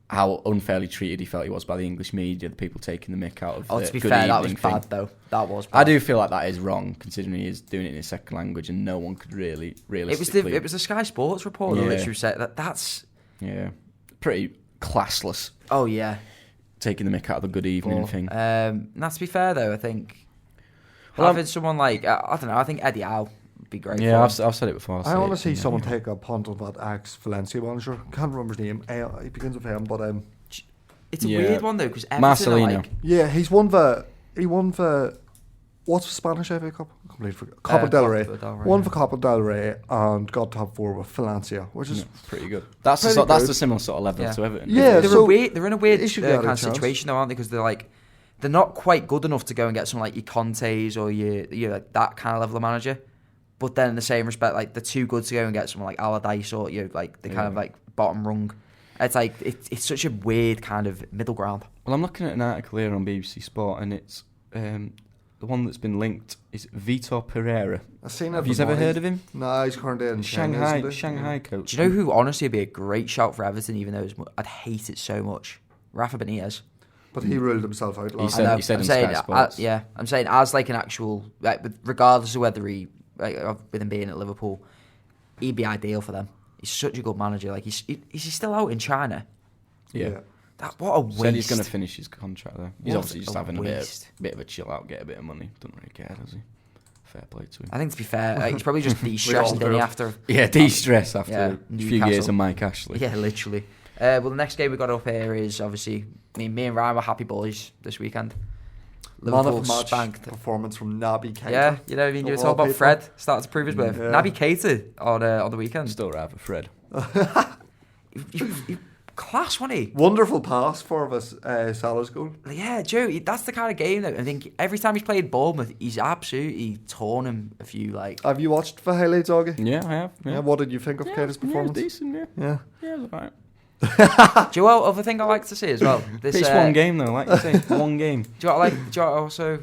how unfairly treated he felt he was by the English media, the people taking the mick out of to be good fair, that was evening thing. bad, though. That was bad. I do feel like that is wrong, considering he is doing it in his second language and no one could really realistically... It was the Sky Sports reporter that literally said that's... Yeah, pretty classless. Oh, yeah. Taking the mick out of the good evening thing. Now, to be fair, though, I think having someone like... I don't know, I think Eddie Howe would be great. Yeah, I've said it before. I want to see someone take a punt on that ex-Valencia manager. Can't remember his name. He begins with M, but... It's a weird one, though, because Everton Marcelino. are like... Yeah, he won the... What's the Spanish FA Cup? I completely forgot. Copa del Rey. Won the Copa del Rey and got top 4 with Valencia, which is pretty good. That's the similar sort of level to Everton. Yeah, they're in a weird kind of chance. situation, though, aren't they? Because they're not quite good enough to go and get someone like your Contes or your like that kind of level of manager. But then in the same respect, like they're too good to go and get someone like Allardyce or like the kind of like bottom rung. It's like it's such a weird kind of middle ground. Well, I'm looking at an article here on BBC Sport, and it's the one that's been linked is Vitor Pereira. I've seen it. Have you ever heard of him? No, he's currently in Shanghai coach. Do you know who honestly would be a great shout for Everton, even though I'd hate it so much? Rafa Benitez. But he ruled himself out. He said on Sky Sports. I'm saying as like an actual, like, regardless of whether with him being at Liverpool, he'd be ideal for them. He's such a good manager. Like is he still out in China? Yeah. What a waste. Said he's going to finish his contract there. He's obviously just having waste. a bit of a chill out, get a bit of money. Doesn't really care, does he? Fair play to him. I think to be fair, he's probably just de-stressed after. Yeah, de-stress after a few years of Mike Ashley. Yeah, literally. Well, the next game we got up here is obviously me and Ryan were happy boys this weekend. Liverpool spanked performance from Naby Keita. Yeah, you know what I mean. You were talking about Fred starting to prove his worth. Yeah. Naby Keita on the weekend. Still rather Fred. Class, wasn't he? Wonderful pass for Salah's goal. Yeah, Joe. That's the kind of game that I think every time he's played Bournemouth, he's absolutely torn him a few. Like, have you watched the highlights, Augie? Yeah, I have. Yeah. What did you think of Keita's performance? Yeah, it was decent. Yeah, it was alright. Do you know what other thing I like to see as well? It's one game though, like you say, one game. Do you know what I like? Do you know what also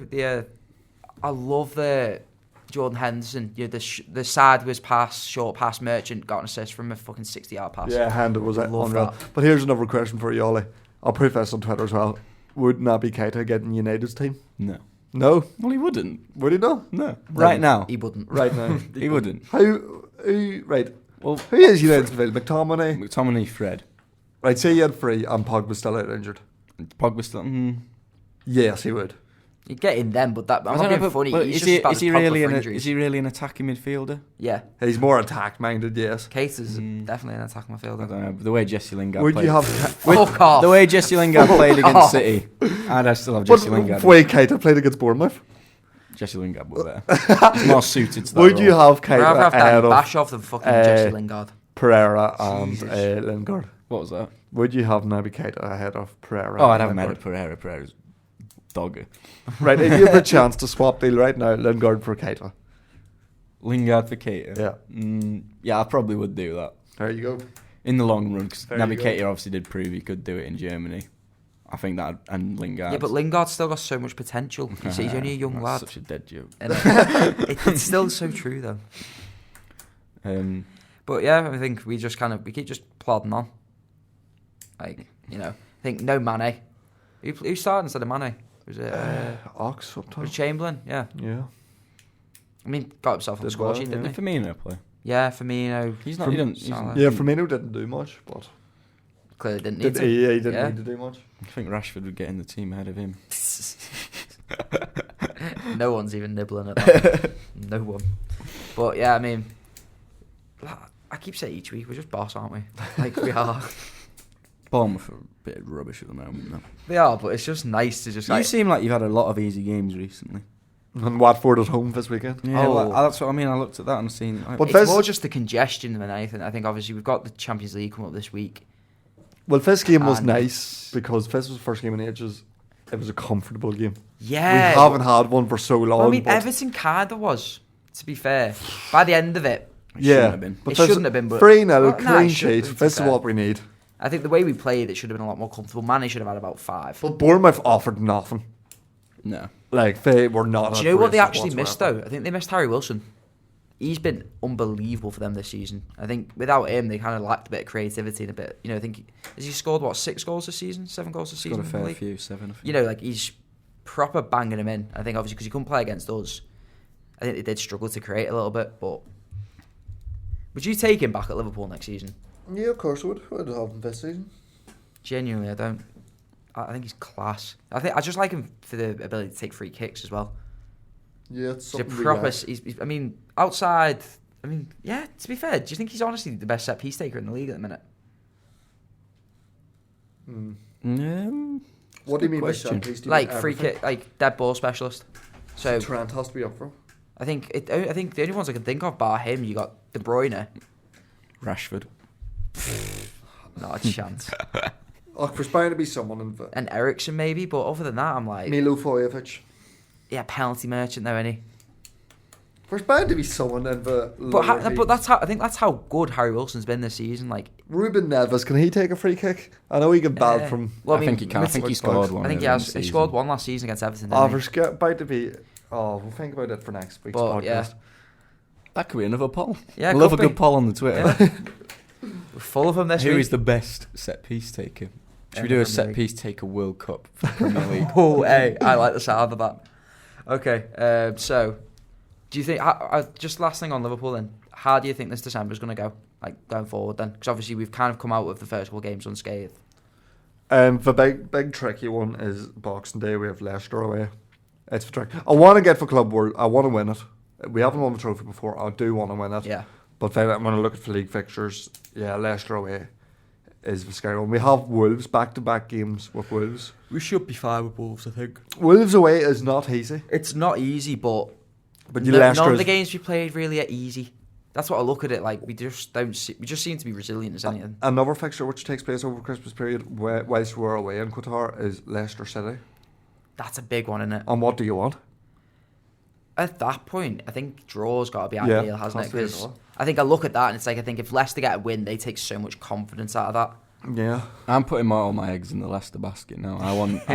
I love the Jordan Henderson. The sideways pass, short pass. Merchant got an assist from a fucking 60-yard pass. Yeah, handed was unreal. But here's another question for you, Olly. I'll prove this on Twitter as well. Would Naby Keita get in United's team? No. No? Well, he wouldn't. Would he not? No. Right now. He wouldn't. Right now. He wouldn't. Right. Well, who is United's midfield? McTominay, Fred. Right, say you had 3 and Pogba's still out injured. Pogba's still... Yes, he would. You'd get in then, but I'm not being funny. Is he really an attacking midfielder? Yeah. He's more attack-minded, yes. Keita's definitely an attacking midfielder. I don't know. The way Jesse Lingard would played... you have... Fuck off. The way Jesse Lingard played against City, I'd still have Jesse Lingard. The way Keita played against Bournemouth? Jesse Lingard was there. He's more suited to that Would role. you have Keita ahead of... bash off than fucking Jesse Lingard. Pereira and Lingard? What was that? Would you have Naby Keita ahead of Pereira? Oh, I'd have him ahead of Pereira. Pereira's dogger. Right, if you have a chance to swap deal right now, Lingard for Keita. Lingard for Keita? Yeah. Yeah, I probably would do that. There you go. In the long run, because Naby Keita obviously did prove he could do it in Germany. I think that, and Lingard. Yeah, but Lingard's still got so much potential. He's only a young lad. Such a dead joke. It's still so true, though. But yeah, I think we keep just plodding on. Like, I think no Mane. Who started instead of Mane? Was it Ox sometimes? Was it Chamberlain? Yeah. Yeah. I mean, got himself on the score sheet, didn't he? Firmino play? Yeah, Firmino. He's not. Firmino didn't do much, but clearly didn't need to. He didn't need to do much. I think Rashford would get in the team ahead of him. No one's even nibbling at that. No one. But yeah, I mean, I keep saying each week, we're just boss, aren't we? Like, we are. Bournemouth are a bit of rubbish at the moment, though. They are, but it's just nice to just... You seem like you've had a lot of easy games recently. And Watford at home this weekend. Yeah, that's what I mean. I looked at that and seen... But it's more just the congestion than anything. I think, obviously, we've got the Champions League coming up this week. Well, this game was nice because this was the first game in ages. It was a comfortable game. Yeah. We haven't had one for so long. Well, I mean, Everton kind of was, to be fair. By the end of it. It shouldn't have been. It shouldn't have been, but... 3-0, clean sheet. This is what we need. I think the way we played, it should have been a lot more comfortable. Mane should have had about 5. But Bournemouth offered nothing. No. Like, they were not... Do you know what they actually missed, though? I think they missed Harry Wilson. He's been unbelievable for them this season. I think without him, they kind of lacked a bit of creativity and a bit... I think... Has he scored, 6 goals this season? 7 goals this season? Got a fair few, 7, I think. Like, he's proper banging him in. I think, obviously, because he couldn't play against us. I think they did struggle to create a little bit, but... Would you take him back at Liverpool next season? Yeah, of course I would. I'd have him this season. Genuinely, I don't... I think he's class. I just like him for the ability to take free kicks as well. Yeah, it's He's a something proper... I mean, outside... I mean, yeah, to be fair, do you think he's honestly the best set-piece taker in the league at the minute? What do you mean by question. set-piece? Like, free kick, like, dead ball specialist. So, Trent has to be up for him. I think the only ones I can think of, bar him, you got De Bruyne. Rashford. Not a chance. There's bound to be someone in the... And Eriksen, maybe, but other than that, I'm like... Milo Fojevic. Yeah, penalty merchant, though, isn't he? There's bound to be someone in the... But that's how I think that's how good Harry Wilson's been this season. Like Ruben Neves, can he take a free kick? I know he got bad from... Well, I think he can. I think he scored one. I think he has. He scored one last season against Everton. There's about to be... we'll think about it for next week's podcast. Yeah. That could be another poll. Yeah, I love a good poll on the Twitter. Yeah. We're full of them this week. Who is the best set-piece taker? Should we do a set-piece taker World Cup for the Premier League? Oh, hey, I like the sound of that. Okay, so do you think... just last thing on Liverpool then. How do you think this December is going to go? Like, going forward then? Because obviously we've kind of come out with the first couple of games unscathed. The big tricky one is Boxing Day. We have Leicester away. It's the trick. I want to get for Club World. I want to win it. We haven't won the trophy before. I do want to win it. Yeah. But then I'm going to look at the league fixtures. Yeah, Leicester away is the scary one. We have Wolves, back-to-back games with Wolves. We should be fine with Wolves, I think. Wolves away is not easy. It's not easy, but Leicester none of the games we played really are easy. That's what I look at it like. We just seem to be resilient as anything. Another fixture which takes place over Christmas period, whilst we're away in Qatar, is Leicester City. That's a big one, isn't it? And what do you want? At that point, I think draw's got to be ideal, hasn't it? Because I think I look at that and it's like, I think if Leicester get a win, they take so much confidence out of that. Yeah. I'm putting all my eggs in the Leicester basket now. I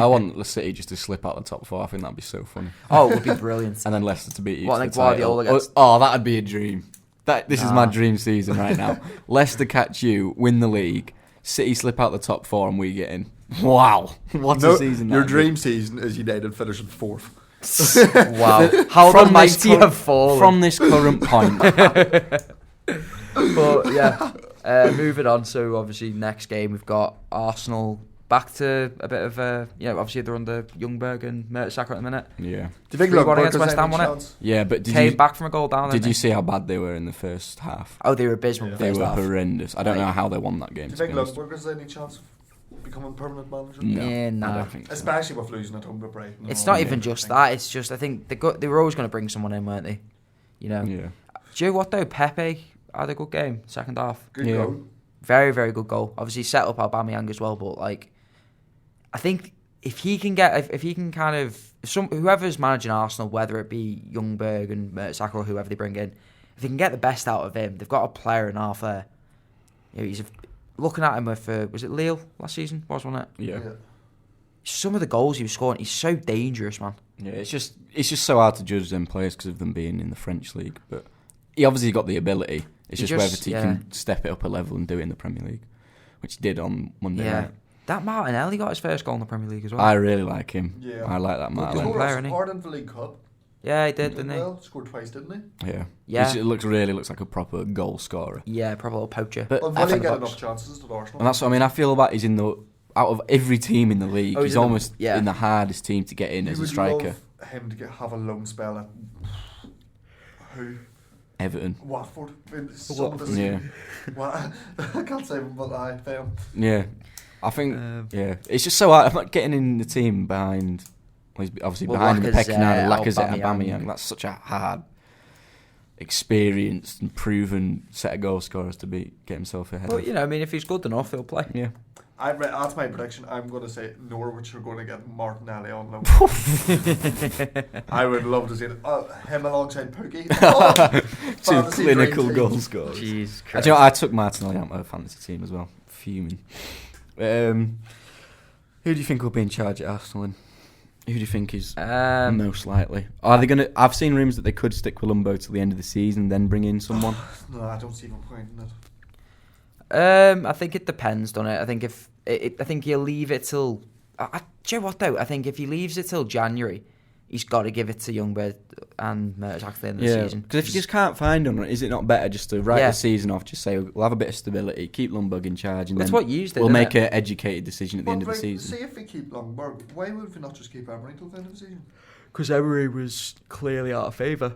want the City just to slip out the top 4. I think that'd be so funny. Oh, it would be brilliant. And then Leicester to beat each What, like Guardiola gets... Oh, that'd be a dream. This is my dream season right now. Leicester catch you, win the league, City slip out the top 4 and we get in. Wow. What a season. Your dream season is United finishing 4th. Wow. How the mighty have fallen. From this current point. But yeah, moving on. So obviously next game we've got Arsenal back to a bit of obviously they're under Ljungberg and Mertesacker at the minute. Yeah. Do you think against West Ham won it? Yeah, but came back from a goal down. Did you see how bad they were in the first half? Oh, they were abysmal. They were horrendous. I don't know how they won that game. Do you think Ljungberg has any chance of becoming permanent manager? No. I don't think so. Especially with losing at home to Brighton. It's not even just that. It's just I think they were always going to bring someone in, weren't they? Yeah. Do you know what though? Pepe had a good game second half. Good goal. Very, very good goal. Obviously set up Aubameyang as well, but like I think if he can kind of whoever's managing Arsenal, whether it be Ljungberg and Mertesacker or whoever they bring in, if they can get the best out of him, they've got a player and a half there. He's looking at him with was it Lille last season? Wasn't it? Yeah. Some of the goals he was scoring, he's so dangerous, man. Yeah, it's just so hard to judge them players because of them being in the French league, but he obviously got the ability. It's just whether he can step it up a level and do it in the Premier League, which he did on Monday night. That Martinelli got his first goal in the Premier League as well. I really like him. Yeah. I like that Martinelli. He scored in the League Cup. Yeah, he did, didn't he? Scored twice, didn't he? Yeah. It looks like a proper goal scorer. Yeah, proper little poacher. But will he get enough chances to Arsenal? And that's what I mean. I feel he's out of every team in the league, he's almost in the hardest team to get in as a striker. him to have a loan spell at Everton. Watford. Yeah. I can't say them, but I them. Yeah. I think, it's just so hard. I'm not getting in the team behind, well, he's obviously behind the pecking order, Lacazette and Aubameyang. That's such a hard, experienced and proven set of goal scorers to get himself ahead But, of. you know, I mean, if he's good enough, he'll play. Yeah. That's my prediction. I'm going to say Norwich are going to get Martinelli on loan. I would love to see it. Him alongside Pookie. Two clinical goal scorers. Jesus Christ. I took Martinelli out of my fantasy team as well. Fuming. Who do you think will be in charge at Arsenal then? Who do you think is most likely? Are they going to? I've seen rumours that they could stick Colombo till the end of the season and then bring in someone. No, I don't see no point in it. I think it depends, doesn't it? I think I think he'll leave it till. Do you know what though? I think if he leaves it till January, he's got to give it to Youngberg and Mertens at the end of the season. Because if you just can't find him, is it not better just to write the season off? Just say we'll have a bit of stability, keep Lundberg in charge, and that's then what you did, we'll make an educated decision at the end of the season. See if we keep Lundberg, why would we not just keep Emery till the end of the season? Because Emery was clearly out of favour.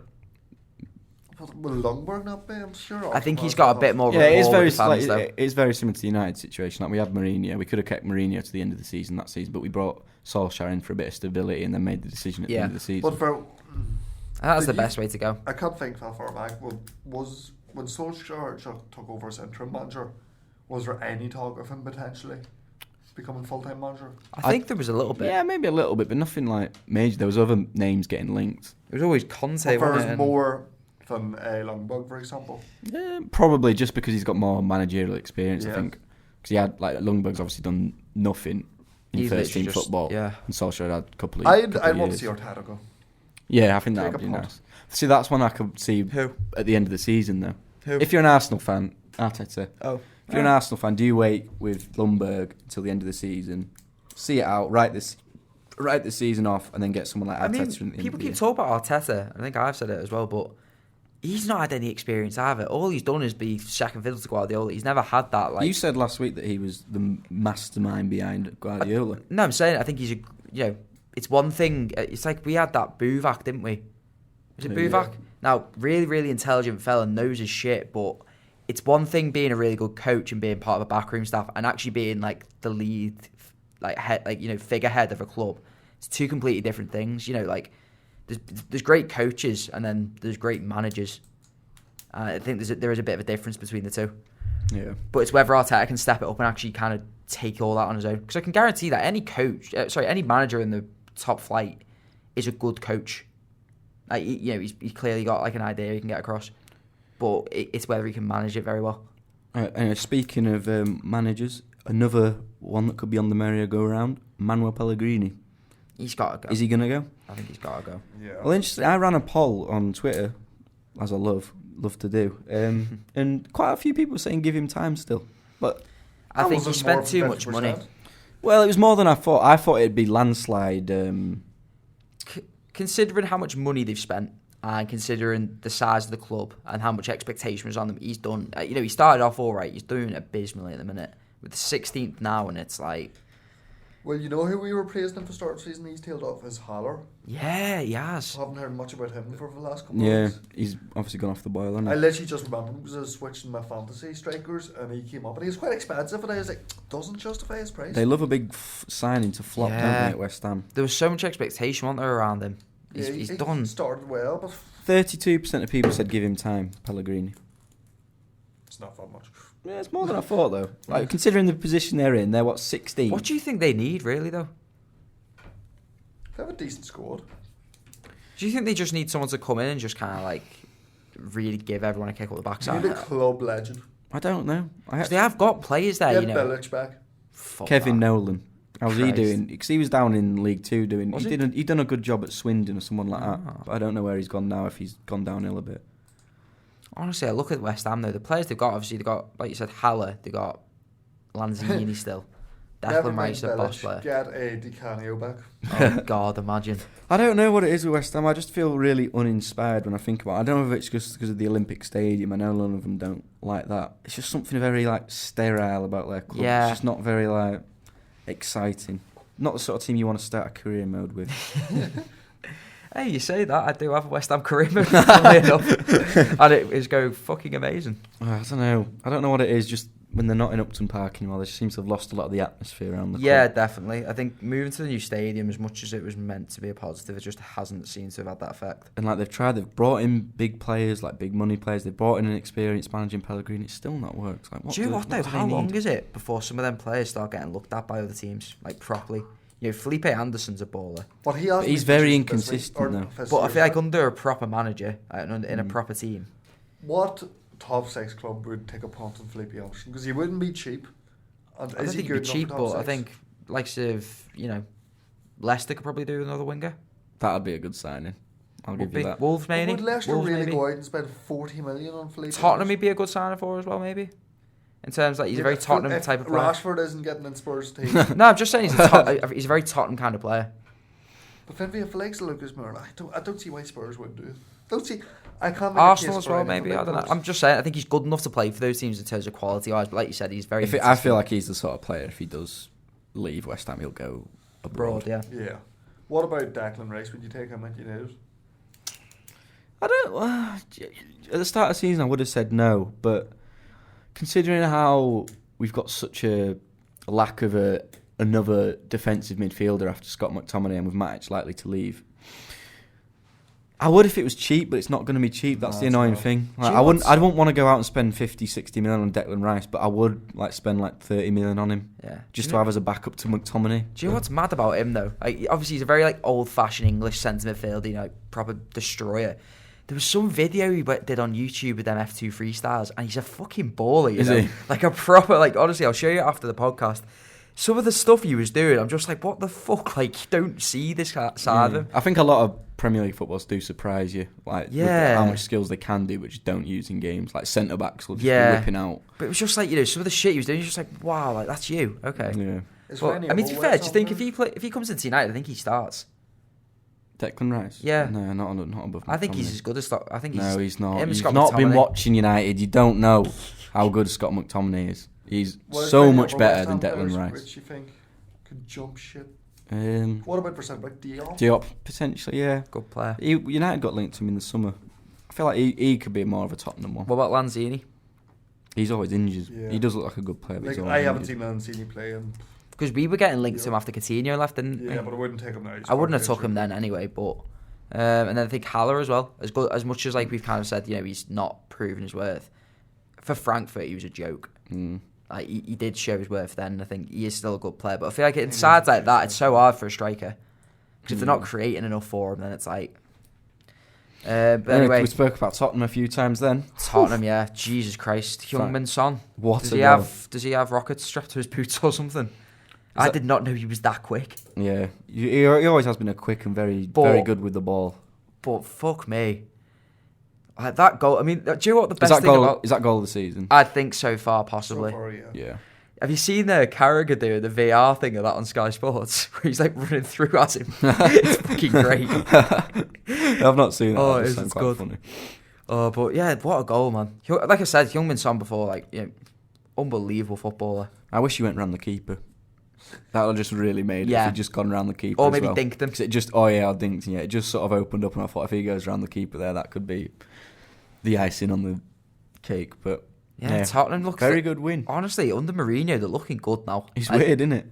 Will Lundberg not be? I'm sure. I think he's got a bit more. Yeah, it's very similar to the United situation. Like we had Mourinho, we could have kept Mourinho to the end of the season that season, but we brought Solskjaer in for a bit of stability and then made the decision at the end of the season. But that's the best way to go. I can't think that far back. Was when Solskjaer took over as interim manager, was there any talk of him potentially becoming full-time manager? I think there was a little bit. Yeah, maybe a little bit, but nothing like major. There was other names getting linked. It was always Conte. But there was more than Lundberg, for example. Yeah, probably just because he's got more managerial experience. I think because he had Lundberg's obviously done nothing in first team football. Yeah, and Solskjaer had a couple of. I'd want to see Arteta go. Yeah, I think that would be nice. See, that's one I could see at the end of the season, though. If you're an Arsenal fan, Arteta. Oh. If you're an Arsenal fan, do you wait with Lundberg until the end of the season, see it out, write the season off, and then get someone like Arteta? I mean, people keep talking about Arteta. I think I've said it as well, but he's not had any experience either. All he's done is be second fiddle to Guardiola. He's never had that. Like you said last week that he was the mastermind behind Guardiola. No, I'm saying I think he's it's one thing. It's like we had that Buvac, didn't we? Was it Buvac? Yeah. Now, really, really intelligent fella, knows his shit, but it's one thing being a really good coach and being part of a backroom staff and actually being like the lead, figurehead of a club. It's two completely different things. Like there's great coaches and then there's great managers. I think there is a bit of a difference between the two. Yeah. But it's whether Arteta can step it up and actually kind of take all that on his own. Because I can guarantee that any manager in the top flight is a good coach. Like he's clearly got like an idea he can get across, but it's whether he can manage it very well. Anyway, speaking of managers, another one that could be on the merry-go-round, Manuel Pellegrini. He's got to go. Is he going to go? I think he's got to go. Yeah. Well, interesting. I ran a poll on Twitter, as I love to do, and quite a few people were saying give him time still. But I think he spent too much money. Well, it was more than I thought. I thought it'd be landslide. Considering how much money they've spent and considering the size of the club and how much expectation was on them, he's done. He started off all right. He's doing abysmally at the minute with the 16th now, and it's like. Well, you know who we were praising him for start of the season? He's tailed off as Haller. Yeah, he has. I haven't heard much about him for the last couple of weeks. Yeah, he's obviously gone off the boil, hasn't he? I literally just remember him because I was switching my fantasy strikers and he came up and he was quite expensive and I was like, doesn't justify his price. They love a big signing to flop, don't they, at West Ham? There was so much expectation, wasn't there, around him? He's done. He started well, but 32% of people said give him time, Pellegrini. It's not that much. Yeah, it's more than I thought, though. Like, considering the position they're in, they're 16? What do you think they need, really, though? They have a decent squad. Do you think they just need someone to come in and just kind of like really give everyone a kick up the backside? They need a club legend. I don't know. They have got players there, Get Bilic back. Kevin Nolan. How's he doing? Because he was down in League 2 doing. He done a good job at Swindon or someone like that. But I don't know where he's gone now. If he's gone downhill a bit. Honestly, I look at West Ham though. The players they've got, obviously, they've got, like you said, Haller. They've got Lanzini still. Declan Rice, a boss player. Get a Di Canio back. Oh God, imagine. I don't know what it is with West Ham. I just feel really uninspired when I think about it. I don't know if it's just because of the Olympic Stadium. I know none of them don't like that. It's just something very sterile about their club. Yeah. It's just not very exciting. Not the sort of team you want to start a career mode with. Hey, you say that, I do have a West Ham career move, funnily enough. And it is going fucking amazing. I don't know what it is, just when they're not in Upton Park anymore, they just seem to have lost a lot of the atmosphere around the Yeah, club. definitely. I think moving to the new stadium, as much as it was meant to be a positive, it just hasn't seemed to have had that effect. And like they've brought in big players, like big money players, they've brought in an experienced manager in Pellegrini, it's still not worked. Like, Do you know what though? How long is it before some of them players start getting looked at by other teams, like properly? You know, Felipe Anderson's a baller. But he's very inconsistent though. But I feel like under a proper manager, in a proper team. What top 6 club would take a punt on Felipe Anderson? Because he wouldn't be cheap. And I don't think he'd be cheap, but I think likes of Leicester could probably do another winger. That'd be a good signing. I'll give you that. Wolves maybe. Would Leicester Wolves, really maybe. go out and spend 40 million on Felipe? Tottenham would be a good signing for as well, maybe. In terms of, like, he's a very Tottenham if type of player. Rashford isn't getting in Spurs team. No, I'm just saying he's a very Tottenham kind of player. But then we have likes of Lucas Moura. I don't see why Spurs wouldn't do it. I can't make Arsenal a case as well, for any maybe. of I the don't know. big I'm just saying, I think he's good enough to play for those teams in terms of quality wise. But like you said, he's very. I feel like he's the sort of player, if he does leave West Ham, he'll go abroad. Yeah. Yeah. What about Declan Rice? Would you take him at United? I don't. At the start of the season, I would have said no, but considering how we've got such a lack of another defensive midfielder after Scott McTominay and with Matic likely to leave, I would if it was cheap, but it's not going to be cheap. That's the annoying thing. Like, I wouldn't want to go out and spend 50, 60 million on Declan Rice, but I would spend 30 million on him. Yeah. Just to have as a backup to McTominay. Do you know what's mad about him though? Like, obviously he's a very old-fashioned English centre midfielder, proper destroyer. There was some video he did on YouTube with them F2 freestyles, and he's a fucking baller. Is he? Like a proper, honestly, I'll show you after the podcast. Some of the stuff he was doing, I'm just like, what the fuck? You don't see this side of him. I think a lot of Premier League footballers do surprise you, with how much skills they can do, but just don't use in games. Like centre backs will just be whipping out. But it was just some of the shit he was doing. You're just like, wow, that's you. Okay. Yeah. But, to be fair, do you think if he comes into United, I think he starts? Declan Rice? Yeah. No, not above. I think he's as good as Scott. I think no, he's not. You've Scott not been McTominay. watching United. You don't know how good Scott McTominay is. He's so much better than Declan Rice. Which you think could jump shit? What about for centre back Diop? Diop, potentially, yeah. Good player. United got linked to him in the summer. I feel like he could be more of a Tottenham one. What about Lanzini? He's always injured. Yeah. He does look like a good player. But I haven't seen Lanzini play. Because we were getting linked to him after Coutinho left, didn't we? Yeah, but I wouldn't take him now. I wouldn't have took him then anyway, but... and then I think Haller as well. As much as we've kind of said, he's not proven his worth. For Frankfurt, he was a joke. He did show his worth then. I think he is still a good player. But I feel like in sides like that, it's so hard for a striker. Because if they're not creating enough for him, then it's like... but anyway... We spoke about Tottenham a few times then. Tottenham, yeah. Jesus Christ. Heung-min Son. Does he have rockets strapped to his boots or something? I did not know he was that quick. Yeah. He always has been a quick and very good with the ball. But fuck me. That goal, do you know what the best thing about... Is that goal of the season? I think so far, possibly. So far, yeah. Have you seen Carragher doing the VR thing of that on Sky Sports? Where he's running through at him. It's fucking great. I've not seen that. It's quite good. Funny. Oh, but yeah, what a goal, man. Like I said, Heung-min Son before, unbelievable footballer. I wish he went round the keeper. That would just really made it if he'd just gone round the keeper. Or maybe dinked him. It just, I dinked him. Yeah, it just sort of opened up, and I thought if he goes round the keeper there, that could be the icing on the cake. But yeah, Tottenham looks very good win. Honestly, under Mourinho, they're looking good now. It's weird, isn't it?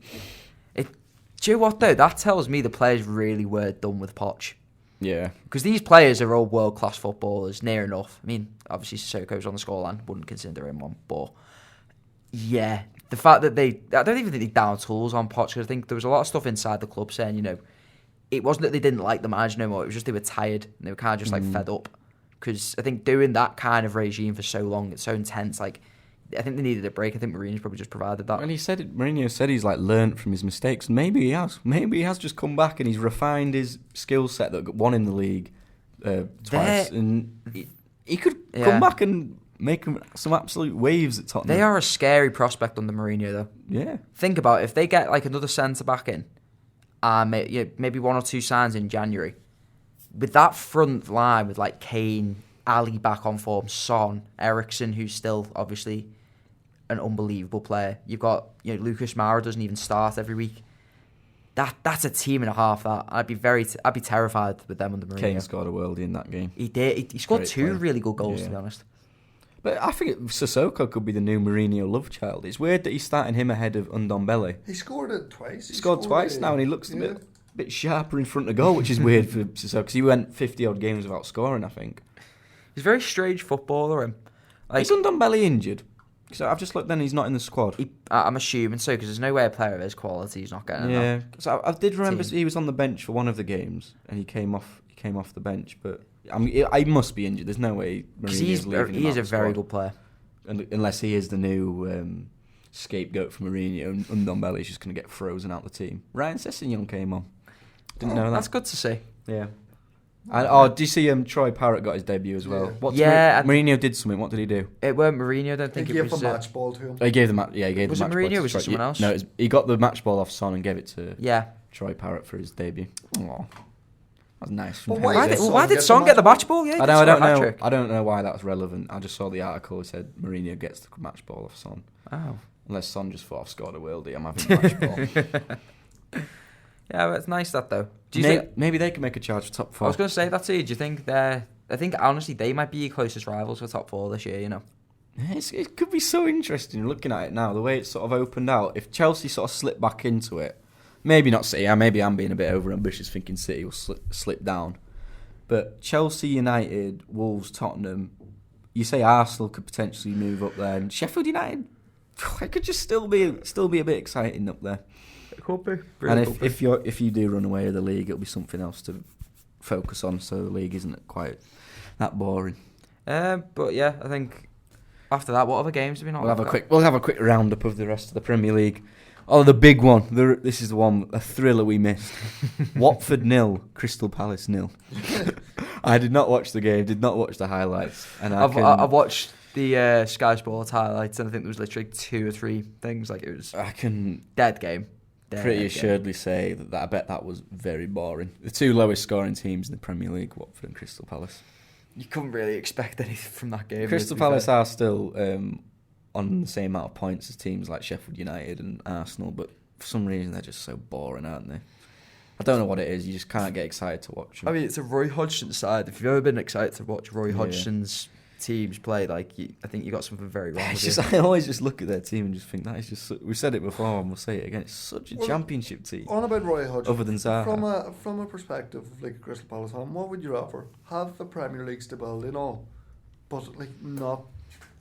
Do you know what though? That tells me the players really were done with Poch. Yeah, because these players are all world class footballers, near enough. I mean, obviously Sissoko's on the scoreline, wouldn't consider him one, but yeah. The fact that I don't even think they down tools on Poch, because I think there was a lot of stuff inside the club saying, it wasn't that they didn't like the manager no more, it was just they were tired, and they were kind of just fed up. Because I think doing that kind of regime for so long, it's so intense, I think they needed a break. I think Mourinho's probably just provided that. And Mourinho said he's learnt from his mistakes, and maybe he has. Maybe he has just come back and he's refined his skill set that won him the league twice, and he could come back and make some absolute waves at Tottenham. They are a scary prospect under Mourinho, though. Yeah. Think about it. If they get another centre-back in, maybe one or two signs in January, with that front line with Kane, Ali back on form, Son, Eriksen, who's still obviously an unbelievable player. You've got Lucas Moura doesn't even start every week. That's a team and a half. That I'd be terrified with them under Mourinho. Kane scored a worldie in that game. He did. He scored Great 2 player. really good goals, Yeah. to be honest. But I think Sissoko could be the new Mourinho love child. It's weird that he's starting him ahead of Ndombele. He scored it twice. He scored twice now, and he looks a bit sharper in front of goal, which is weird for Sissoko because he went 50-odd games without scoring, I think. He's a very strange footballer. And Is Ndombele injured? Because I've just looked then, he's not in the squad. I'm assuming so, because there's no way a player of his quality is not getting Yeah, enough. because I did remember Team. he was on the bench for one of the games, and he came off the bench. But I mean, I must be injured. There's no way Because Mourinho's leaving him he out is a the very squad. good player. Unless he is the new scapegoat for Mourinho, and Ndombele's just going to get frozen out the team. Ryan Sessegnon came on. Didn't know that. That's good to see. Yeah. And, do you see Troy Parrott got his debut as well? Yeah. Mourinho did something. What did he do? It weren't Mourinho, I don't He think it gave was. a match ball to him. He gave the match. Yeah, he gave Was the it match ball Mourinho to or was it Troy- someone else? No, he got the match ball off Son and gave it to Yeah. Troy Parrott for his debut. Oh, that's nice. But From why him. did Why did Son Son get the match ball? Yeah, he I did know. I score don't a know. hat-trick. I don't know why that's relevant. I just saw the article. It said Mourinho gets the match ball off Son. Oh. Unless Son just thought I've scored a worldie, I'm having the match ball. Yeah, but it's nice that though. Do you think? Maybe they can make a charge for top I four. was going to say that to you. Do you think they're? I think honestly they might be your closest rivals for top 4 this year. You know. It could be so interesting looking at it now, the way it's sort of opened out. If Chelsea sort of slip back into it, maybe not City, maybe I'm being a bit over-ambitious thinking City will slip down. But Chelsea, United, Wolves, Tottenham, you say Arsenal could potentially move up there, and Sheffield United, it could just still be a bit exciting up there. It could be. And if you do run away with the league, it'll be something else to focus on, so the league isn't quite that boring. But yeah, I think after that, what other games have we not? We'll have a quick roundup of the rest of the Premier League. Oh, the big one. This is the one, a thriller we missed. Watford 0, Crystal Palace 0. I did not watch the game. Did not watch the highlights. And I've watched the Sky Sports highlights, and I think there was literally 2 or 3 things. Like it was I can dead game. pretty assuredly say that I bet that was very boring. The 2 lowest scoring teams in the Premier League, Watford and Crystal Palace. You couldn't really expect anything from that game. Crystal Palace are still on the same amount of points as teams like Sheffield United and Arsenal, but for some reason they're just so boring, aren't they? I don't know what it is. You just can't get excited to watch them. I mean, it's a Roy Hodgson side. If you've ever been excited to watch Roy Yeah. Hodgson's teams play, like I think you got something very wrong. It's with just, you. I always just look at their team and just think that is just. We've said it before and we'll say it again. It's such a championship team. On about Roy Hodgson. Other than Zaha. From a perspective of like Crystal Palace fan, what would you rather? Have the Premier League stability and all, but like not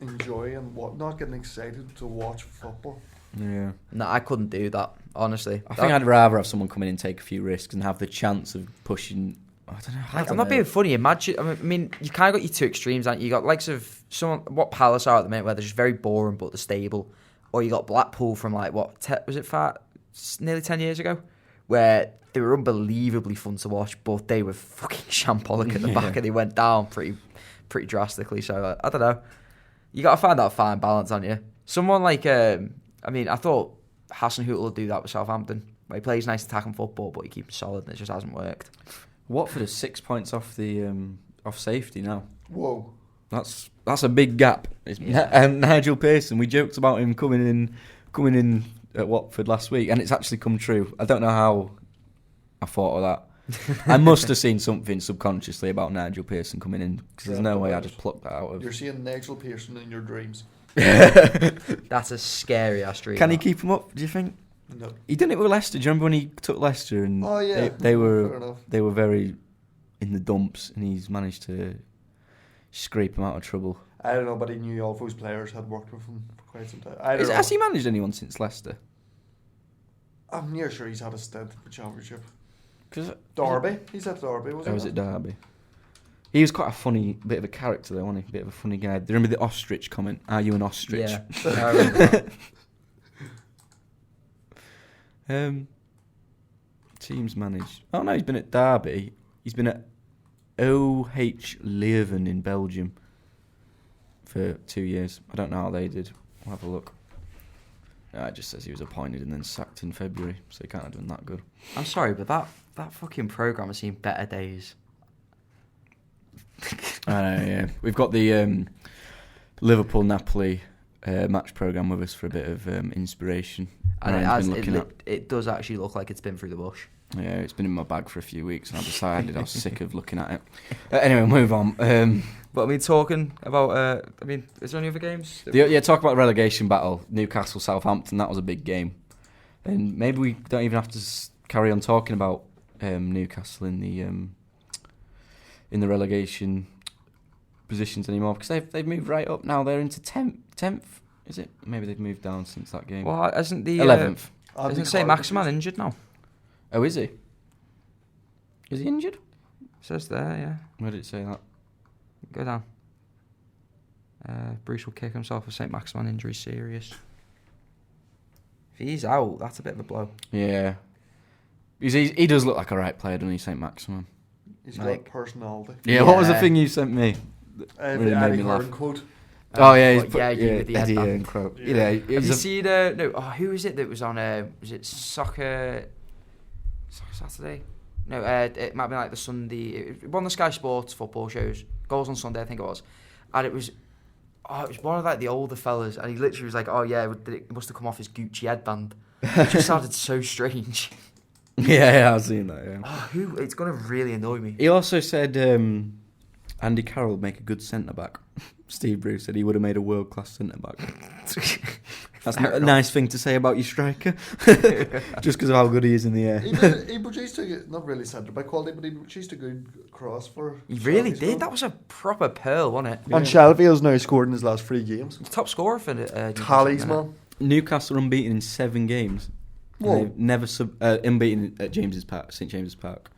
enjoy and not getting excited to watch football. Yeah. No, I couldn't do that. Honestly, I think I'd rather have someone come in and take a few risks and have the chance of pushing. I don't know. I'm not being funny. Imagine. I mean, you kind of got your 2 extremes, aren't you? You got likes of what Palace are at the minute, where they're just very boring but they're stable, or you got Blackpool from like was it nearly 10 years ago, where they were unbelievably fun to watch, but they were fucking shambolic at the back and they went down pretty drastically. So I don't know. You got to find that fine balance, aren't you? Someone like I thought Hasenhüttl will do that with Southampton, where he plays nice attacking football, but he keeps solid, and it just hasn't worked. Watford are 6 points off the off safety now. Whoa. That's a big gap. And Nigel Pearson, we joked about him coming in at Watford last week, and it's actually come true. I don't know how I thought of that. I must have seen something subconsciously about Nigel Pearson coming in, because there's no way I just plucked that out of. You're seeing Nigel Pearson in your dreams. That's a scary ass dream. Can he keep him up, do you think? No. He did it with Leicester. Do you remember when he took Leicester and Oh yeah. they Fair were enough. very in the dumps, and he's managed to scrape him out of trouble. I don't know, but he knew all of those players had worked with him for quite some time. Has he managed anyone since Leicester? I'm near sure he's had a stint in the Championship. 'Cause Derby? He's at Derby, was he? or was it Derby? He was quite a funny bit of a character though, wasn't he? Bit of a funny guy. Do you remember the ostrich comment? Are you an ostrich? Yeah. I remember that. Teams managed. Oh no, he's been at Derby. He's been at OH Leuven in Belgium for 2 years. I don't know how they did. We'll have a look. It just says he was appointed and then sacked in February, so he can't have done that good. I'm sorry, but that fucking programme has seen better days. I know, yeah. We've got the Liverpool Napoli match programme with us for a bit of inspiration. And it does actually look like it's been through the bush. Yeah, it's been in my bag for a few weeks, and I decided I was sick of looking at it. Anyway, move on. But I mean, talking about, is there any other games? Talk about relegation battle. Newcastle, Southampton. That was a big game, and maybe we don't even have to carry on talking about Newcastle in the relegation positions anymore, because they've moved right up now. They're into 10th. Is it? Maybe they've moved down since that game. Well, isn't the 11th? Isn't Saint-Maximin injured now? Oh, is he? Is he injured? It says there, yeah. Where did it say that? Go down. Bruce will kick himself with Saint-Maximin injury serious. If he's out, that's a bit of a blow. Yeah. He does look like a right player, doesn't he, Saint-Maximin? He's got personality. Yeah, what was the thing you sent me? Really made me laugh. Quote. Oh yeah, with the headband. Quote. Yeah, have you seen who is it that was on was it Soccer Saturday? No, it might be like the Sunday, one of the Sky Sports football shows, Goals on Sunday I think it was, and it was one of like the older fellas, and he literally was like, oh yeah, it must have come off his Gucci headband. It just sounded so strange. Yeah, I've seen that. Yeah. It's gonna really annoy me. He also said Andy Carroll would make a good centre back. Steve Bruce said he would have made a world class centre back. That's a nice thing to say about your striker, just because of how good he is in the air. He produced not really centre back quality, but he produced a good cross for. He really did. That was a proper pearl, wasn't it? Yeah. And Shelby's now scored in his last 3 games. Top scorer for tallies, man. Newcastle are unbeaten in 7 games. They've never unbeaten at St James's Park.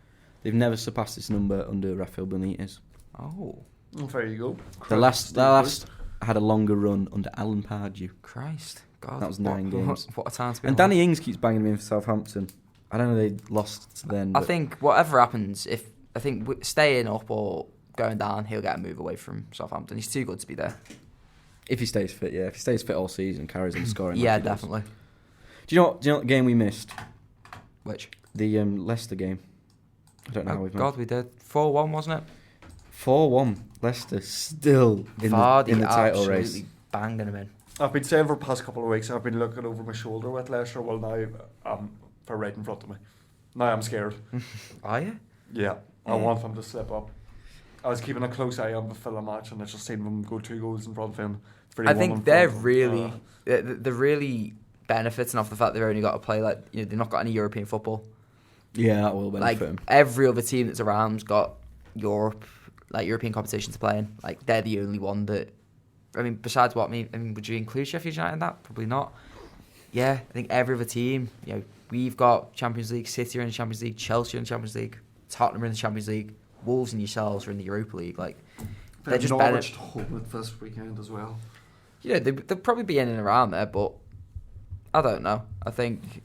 They've never surpassed this number under Rafael Benitez. Oh. Well, there you go. The last had a longer run under Alan Pardew. Christ, God, that was 9 games. What a time to be. And Danny Ings keeps banging him in for Southampton. I don't know they lost to them. I think whatever happens, staying up or going down, he'll get a move away from Southampton. He's too good to be there. If he stays fit, yeah. If he stays fit all season, carries on scoring. Yeah, definitely. Do you know what game we missed? Which? The Leicester game. I don't know how we've missed. God, we did 4-1, wasn't it? 4-1. Leicester still in the title race. Absolutely banging him in. I've been saying for the past couple of weeks, I've been looking over my shoulder with Leicester. Well, now they're right in front of me. Now I'm scared. Are you? Yeah. I want them to slip up. I was keeping a close eye on the Villa match, and I just seen them go 2 goals in front of him. I think they're really benefiting off the fact they've only got to play they've not got any European football. Yeah, that will benefit them. Every other team that's around's got European competition to play in. They're the only one that. Besides what would you include Sheffield United in that? Probably not. Yeah, I think every other team. We've got Champions League. City are in the Champions League. Chelsea are in the Champions League. Tottenham are in the Champions League. Wolves and yourselves are in the Europa League. They're just better. Home this weekend as well. Yeah, they'll probably be in and around there, but I don't know. I think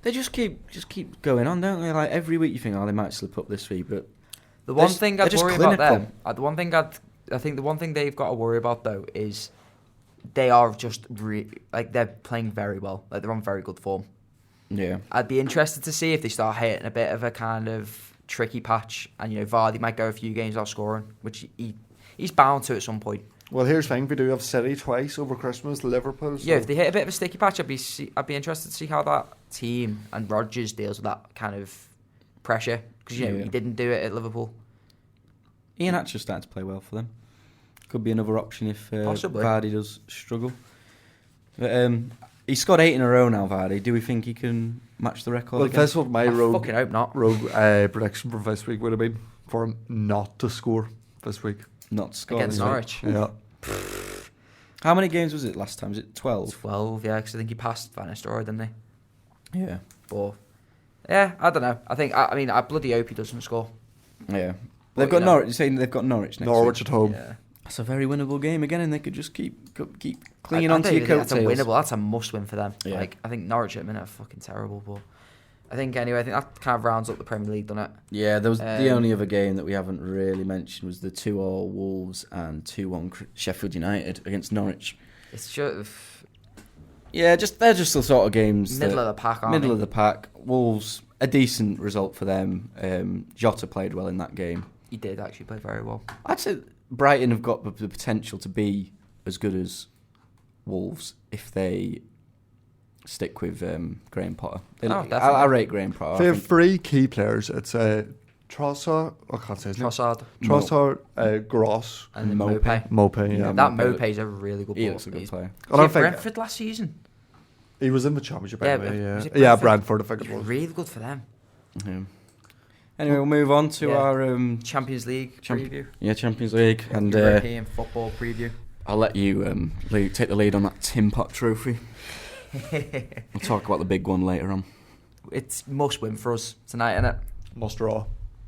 they just keep going on, don't they? Every week you think, they might slip up this week, but the one thing I'd worry about them. I think the one thing they've got to worry about though is they are just they're playing very well. They're on very good form. Yeah, I'd be interested to see if they start hitting a bit of a kind of tricky patch, and Vardy might go a few games without scoring, which he's bound to at some point. Well, here's the thing: we do have City twice over Christmas, Liverpool. So. Yeah, if they hit a bit of a sticky patch, I'd be interested to see how that team and Rodgers deals with that kind of pressure, because he didn't do it at Liverpool. Ian actually started to play well for them. Could be another option if Vardy does struggle. But, he's scored 8 in a row now, Vardy. Do we think he can match the record? Well, again? that's what my fucking hope not. Rogue prediction for this week would have been for him not to score this week. Not to score against Norwich. Yeah. How many games was it last time? Was it 12? 12, yeah, because I think he passed Van Nistelrooy, didn't he? Yeah. But yeah, I don't know. I bloody hope he doesn't score. Yeah. They've got Norwich. You're saying they've got Norwich next Norwich week. At home. Yeah. That's a very winnable game again, and they could just keep clinging on to your coattails. That's a winnable. That's a must-win for them. Yeah. I think Norwich at the minute are fucking terrible, but I think that kind of rounds up the Premier League, doesn't it? Yeah, there was the only other game that we haven't really mentioned was the 2-2 Wolves and 2-1 Sheffield United against Norwich. It's just they're just the sort of games middle of the pack. Middle of the pack. Wolves, a decent result for them. Jota played well in that game. He did actually play very well. I'd say Brighton have got the potential to be as good as Wolves if they stick with Graham Potter. Definitely. I rate Graham Potter. They have 3 key players. It's Trossard, I can't say his name. Trossard, Gross, and then Mopé. Mopé, yeah. That Mopé's a really good He ball. looks a good player. I don't think Brentford last season. he was in the Championship anyway, was it yeah. Brentford? Brentford, I think it was. Really good for them. Yeah. Anyway, we'll move on to our Champions League preview. Yeah, Champions League, and European football preview. I'll let you take the lead on that Tim Pot trophy. We'll talk about the big one later on. It's must win for us tonight, isn't it? Must draw.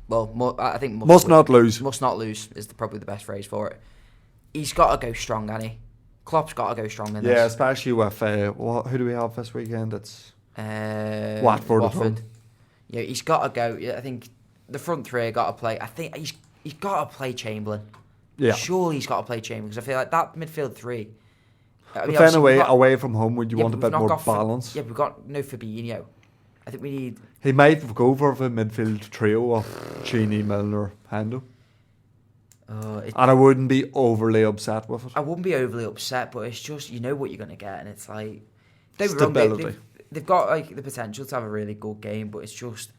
Well, I think Must not lose. Must not lose is probably the best phrase for it. He's got to go strong, hasn't he? Klopp's got to go strong in this. Yeah, especially with who do we have this weekend? It's Watford. At home. Yeah, he's got to go. Yeah, I think the front three got to play. I think he's got to play Chamberlain. Yeah. Surely he's got to play Chamberlain because I feel like that midfield three. But then away from home, would you want a bit more balance? Yeah, we've got no Fabinho. I think we need. He might go for the midfield trio of Cheney, Milner, Hendo. And I wouldn't be overly upset with it. I wouldn't be overly upset, but it's just you know what you're going to get, and it's like stability. They've got like the potential to have a really good game, but it's just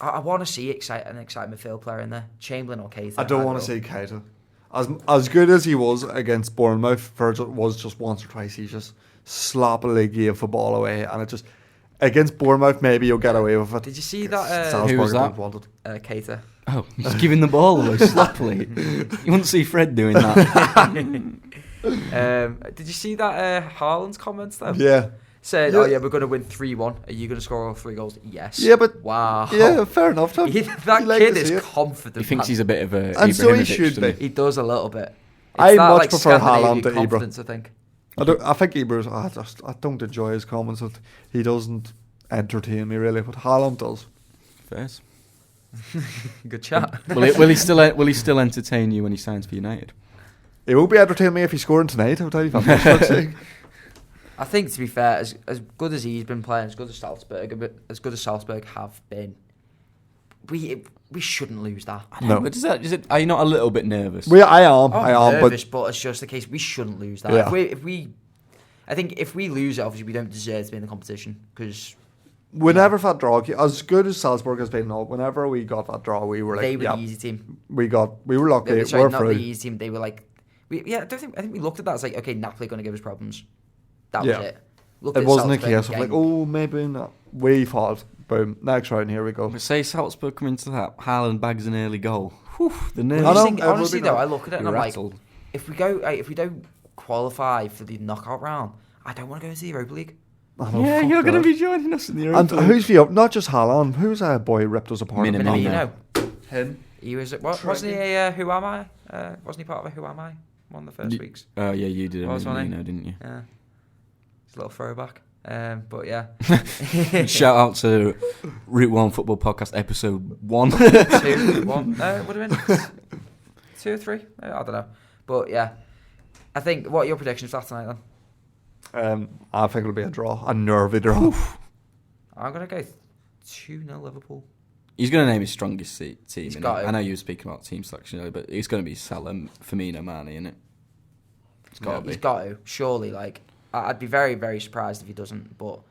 I want to see an exciting midfield player in there, Chamberlain or Keita. I don't want to see Keita. As good as he was against Bournemouth, Virgil was just once or twice. He just sloppily gave the ball away, and it just against Bournemouth maybe you'll get away with it. Did you see that? Who was that? Keita. Oh, he's giving the ball away sloppily. You wouldn't see Fred doing that. Did you see that Haaland's comments though? Yeah. Said, we're going to win 3-1. Are you going to score all 3 goals? Yes. Yeah, but wow. Yeah, fair enough. That kid is confident. He thinks he's a bit of a. And so he should be. He does a little bit. I much prefer Haaland to Ibra. I think. I think Ibra. I don't enjoy his comments. He doesn't entertain me really, but Haaland does. Fair. Good chat. Will he still entertain you when he signs for United? He won't be entertaining me if he's scoring tonight. I'll tell you that. I think, to be fair, as good as he's been playing, as good as Salzburg have been, we shouldn't lose that. No. But are you not a little bit nervous? I am. Nervous, but it's just the case. We shouldn't lose that. Yeah. I think if we lose it, obviously we don't deserve to be in the competition because. Whenever that draw, as good as Salzburg has been, whenever we got that draw, we were like, they were the easy team. We were lucky. Not the easy team. They were like, I think we looked at that as like, okay, Napoli going to give us problems. That was it. It wasn't a case of like, maybe not. We fought. Boom. Next round, here we go. But say Salzburg come into that, Haaland bags an early goal. Whew, the nerves. Honestly, though, I look at it and I'm like, if we don't qualify for the knockout round, I don't want to go into the Europa League. Yeah, you're going to be joining us in the Europa League. And who's the not just Haaland? Who's a boy who ripped us apart? Minamino. Him. He was. Wasn't he a Who Am I? Wasn't he part of a Who Am I? One of the first weeks. Oh yeah, you did. Minamino, didn't you? Yeah. It's a little throwback. But yeah. Shout out to Route 1 Football Podcast episode 1. 2, 1. Would have been 2 or 3. I don't know. But yeah. I think, what are your predictions for that tonight then? I think it'll be a draw. A nervy draw. Oof. I'm going to go 2-0 Liverpool. He's going to name his strongest team. I know you were speaking about team selection earlier, but he's going to be Salah, Firmino, Mane, isn't it? It's got to be. He's got to, surely. I'd be very, very surprised if he doesn't. But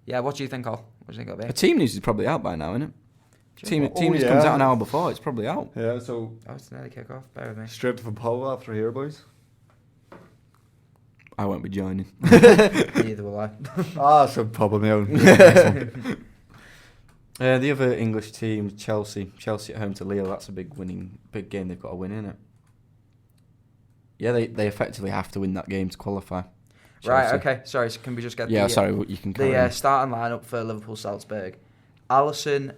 yeah, what do you think, Al? What do you think it'll be? A team news is probably out by now, isn't it? Team news comes out an hour before. It's probably out. Yeah, so. It's nearly kick off. Bear with me. Straight to the pub after here, boys. I won't be joining. Neither will I. So pub on my own. The other English team, Chelsea at home to Lille. That's a big game they've got to win, isn't it? Yeah, they effectively have to win that game to qualify. Chelsea. Right, okay. Sorry, so can we just get you can carry the starting lineup for Liverpool Salzburg? Alisson,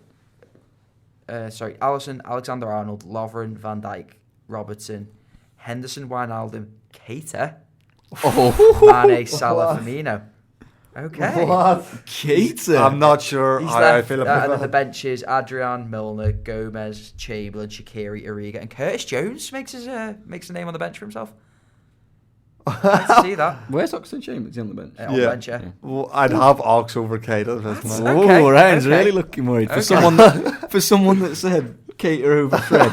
Alexander-Arnold, Lovren, Van Dijk, Robertson, Henderson, Wijnaldum, Keita, Mane, Salah, Firmino. Okay. What? Keita? I'm not sure how I feel about that. And then the benches, Adrian, Milner, Gomez, Chamberlain, Shaqiri, Origi, and Curtis Jones makes a name on the bench for himself. Nice to see that. Where's Oxlade-Chamberlain? Is he on the bench? On the bench, yeah. Well, I'd have Ox over Keita. Ryan's really looking worried for someone that said Keita over Fred.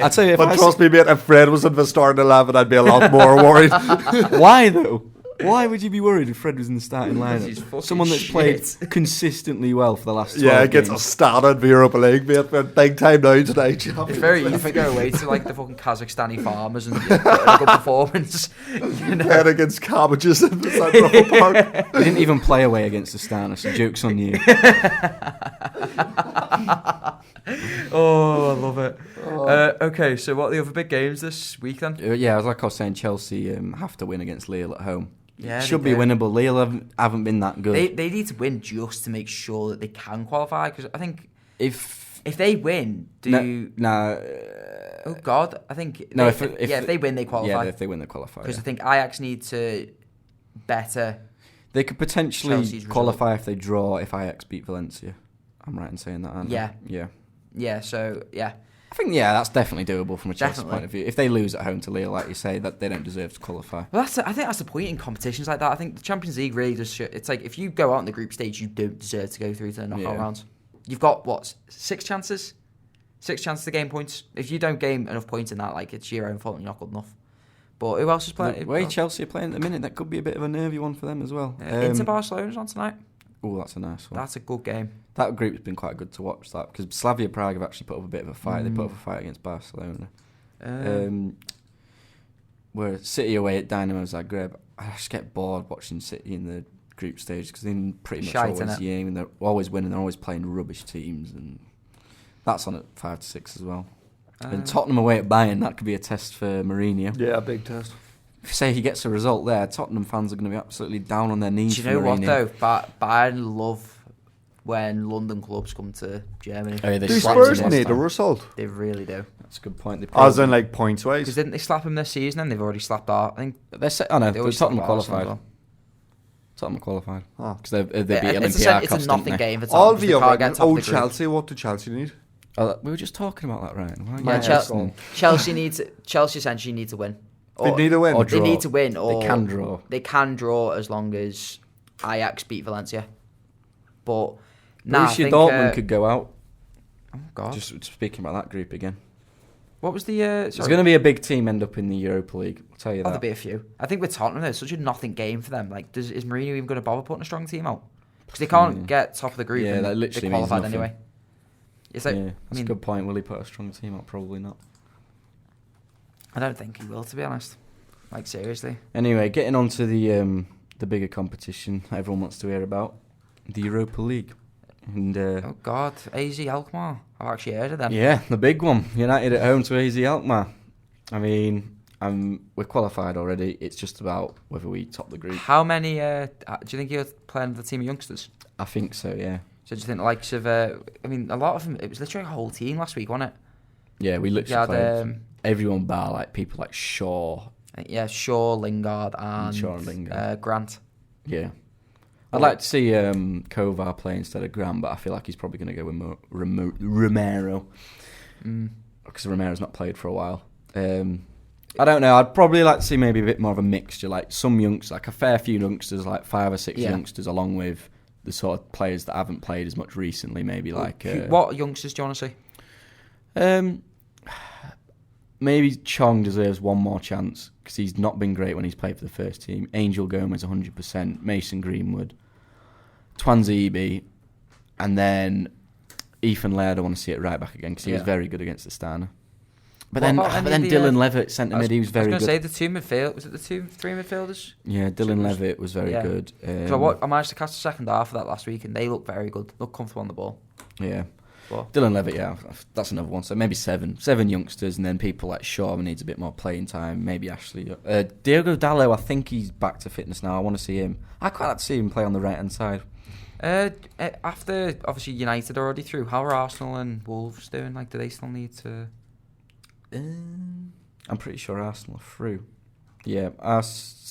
I tell you, trust me, mate, if Fred was in the starting 11, I'd be a lot more worried. Why though? Why would you be worried if Fred was in the starting lineup? Someone that's played consistently well for the last 12 Yeah, gets games. us started in the Europa League, mate. We're big time now tonight. It's very easy to go away to like the fucking Kazakhstani farmers and put a good performance. You know? Playing against cabbages in the centre of a park. We didn't even play away against Astana, so joke's on you. Oh, I love it. Okay, so what are the other big games this week then? Yeah, like I was saying, Chelsea have to win against Lille at home. Yeah, Should be winnable. Lille haven't been that good. They need to win just to make sure that they can qualify, because I think if they win, oh God, I think if they win, they qualify. Yeah, if they win, they qualify. Because I think Ajax need to better. They could potentially Chelsea's qualify if they draw if Ajax beat Valencia. I'm right in saying that, aren't I? Yeah. So yeah. I think that's definitely doable from a Chelsea point of view. If they lose at home to Lille, like you say, that they don't deserve to qualify. Well, I think that's the point in competitions like that. I think the Champions League really does. It's like if you go out in the group stage, you don't deserve to go through to the knockout rounds. You've got 6 chances? 6 chances to gain points. If you don't gain enough points in that, like it's your own fault and you're not good enough. But who else is playing? The way Chelsea are playing at the minute, that could be a bit of a nervy one for them as well. Inter Barcelona's on tonight. Oh, that's a nice one. That's a good game. That group's been quite good to watch, that, because Slavia Prague have actually put up a bit of a fight. They put up a fight against Barcelona. Where City away at Dynamo Zagreb, I just get bored watching City in the group stage because they're pretty much always and they're always winning. They're always playing rubbish teams, and that's on at 5-6 as well. And Tottenham away at Bayern, that could be a test for Mourinho. Yeah, a big test. If say he gets a result there, Tottenham fans are going to be absolutely down on their knees. Do you know what though? Bayern love when London clubs come to Germany. Do Spurs need a result? They really do. That's a good point. As in like points wise. Because didn't they slap him this season and they've already slapped our... I think Tottenham qualified. Tottenham qualified. Because they beat Olympiacos. It's a nothing game for Tottenham. All the other Chelsea, what do Chelsea need? We were just talking about that, Ryan. Chelsea essentially need to win. They need a win. Or draw. They need to win. Or they can draw. They can draw as long as Ajax beat Valencia. But Borussia Dortmund could go out. Oh God! Just speaking about that group again. What was the? There's going to be a big team end up in the Europa League. I'll tell you that. There'll be a few. I think with Tottenham, there's such a nothing game for them. Like, is Mourinho even going to bother putting a strong team out? Because they can't get top of the group. Yeah, that literally they qualified means nothing. anyway. It's like, that's a good point. Will he put a strong team out? Probably not. I don't think he will, to be honest. Like, seriously. Anyway, getting on to the bigger competition everyone wants to hear about, the Europa League. And oh God, AZ Alkmaar. I've actually heard of them. Yeah, the big one. United at home to AZ Alkmaar. I mean, we're qualified already. It's just about whether we top the group. How many? Do you think you're playing with a team of youngsters? I think so. Yeah. So do you think the likes of? I mean, a lot of them. It was literally a whole team last week, wasn't it? Yeah, we literally played everyone bar like people like Shaw. Yeah, Shaw, Lingard, and Grant. Yeah. I'd like to see Kovar play instead of Grant, but I feel like he's probably going to go with Romero. Because Romero's not played for a while. I don't know. I'd probably like to see maybe a bit more of a mixture, like some youngsters, like a fair few youngsters, like 5 or 6 youngsters, along with the sort of players that haven't played as much recently. Maybe like what youngsters do you want to see? Maybe Chong deserves one more chance because he's not been great when he's played for the first team. Angel Gomez 100%, Mason Greenwood, Twanzebe, and then Ethan Laird. I want to see it right back again because he was very good against Astana. But then Dylan Levitt centre mid, he was very good. I was going to say the 2 midfield. Was it the 3 midfielders? Yeah, Dylan Levitt was very good. I managed to catch the second half of that last week, and they look very good. Look comfortable on the ball. Yeah. Dylan Levitt, that's another one. So maybe 7 youngsters, and then people like Shaw needs a bit more playing time. Maybe Ashley. Diogo Dalot, I think he's back to fitness now. I want to see him. I quite like to see him play on the right hand side. After obviously United are already through, how are Arsenal and Wolves doing? Like, do they still need to? I'm pretty sure Arsenal are through. Yeah,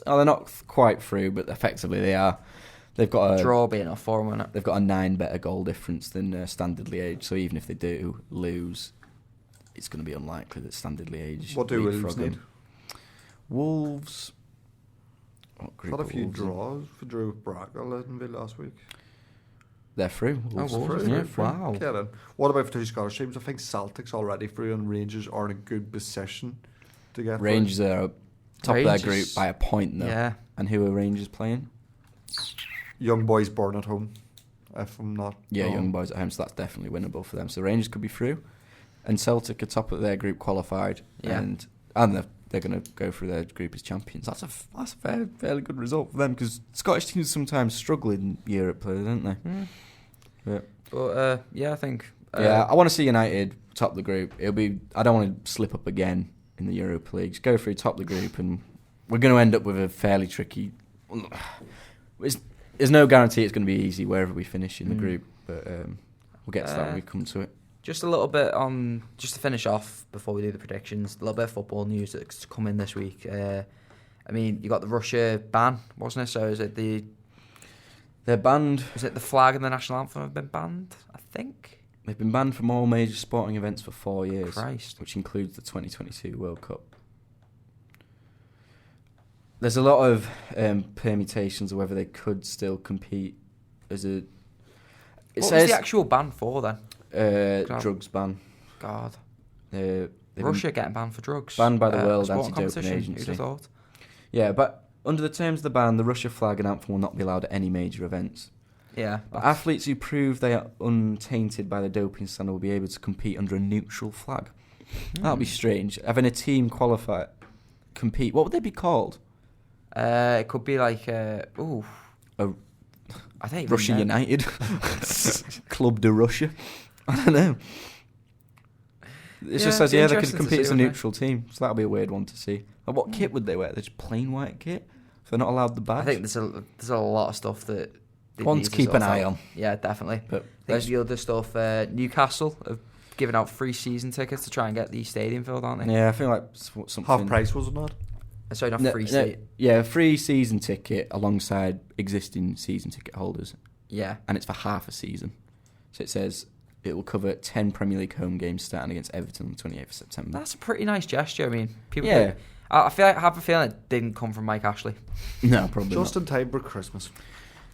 they're not quite through, but effectively they are. They've got a draw being enough for them, isn't it? They've got a 9 better goal difference than Standard Liège. So even if they do lose, it's going to be unlikely that Standard Liège. What do Wolves need? Wolves. Had a few draws for Drew with Braga last week. They're through. Wolves through. Yeah, wow. Then. What about for 2 Scottish teams? I think Celtic's already through, and Rangers are in a good position to get. Rangers are top of their group by a point, though. Yeah. And who are Rangers playing? Young Boys Burn at home. If I'm not wrong. Young Boys at home, so that's definitely winnable for them. So Rangers could be through. And Celtic are top of their group, qualified. Yeah. And they're going to go through their group as champions. That's a fairly good result for them, because Scottish teams sometimes struggle in Europe, don't they? But I think... I want to see United top the group. I don't want to slip up again in the Europa League. Just go through top the group, and we're going to end up with a fairly tricky... There's no guarantee it's going to be easy wherever we finish in the group, but we'll get to that when we come to it. Just a little bit on, just to finish off before we do the predictions, a little bit of football news that's come in this week. You got the Russia ban, wasn't it? So is it They're banned. Is it the flag and the national anthem have been banned? I think. They've been banned from all major sporting events for 4 years. Christ. Which includes the 2022 World Cup. There's a lot of permutations of whether they could still compete as a... What was the actual ban for then? Drugs ban. God. Russia getting banned for drugs. Banned by the World Anti-Doping Agency. Who'd have thought? Yeah, but under the terms of the ban, the Russia flag and anthem will not be allowed at any major events. Yeah. But athletes who prove they are untainted by the doping scandal will be able to compete under a neutral flag. That'll be strange. Having a team compete. What would they be called? It could be like I think Russia United, Club de Russia. I don't know. It just says they could compete as a neutral team, so that'll be a weird one to see. Like, what kit would they wear? They're just plain white kit. So they're not allowed the badge. I think there's a lot of stuff that one to keep an eye on. Yeah, definitely. But there's the other stuff. Newcastle have given out free season tickets to try and get the stadium filled, aren't they? Yeah, I feel like something half price, was it not? Sorry, not free seat. Yeah, free season ticket alongside existing season ticket holders. Yeah. And it's for half a season. So it says it will cover 10 Premier League home games starting against Everton on the 28th of September. That's a pretty nice gesture. I mean, people. Yeah. I have a feeling it didn't come from Mike Ashley. No, probably just not. in time for Christmas.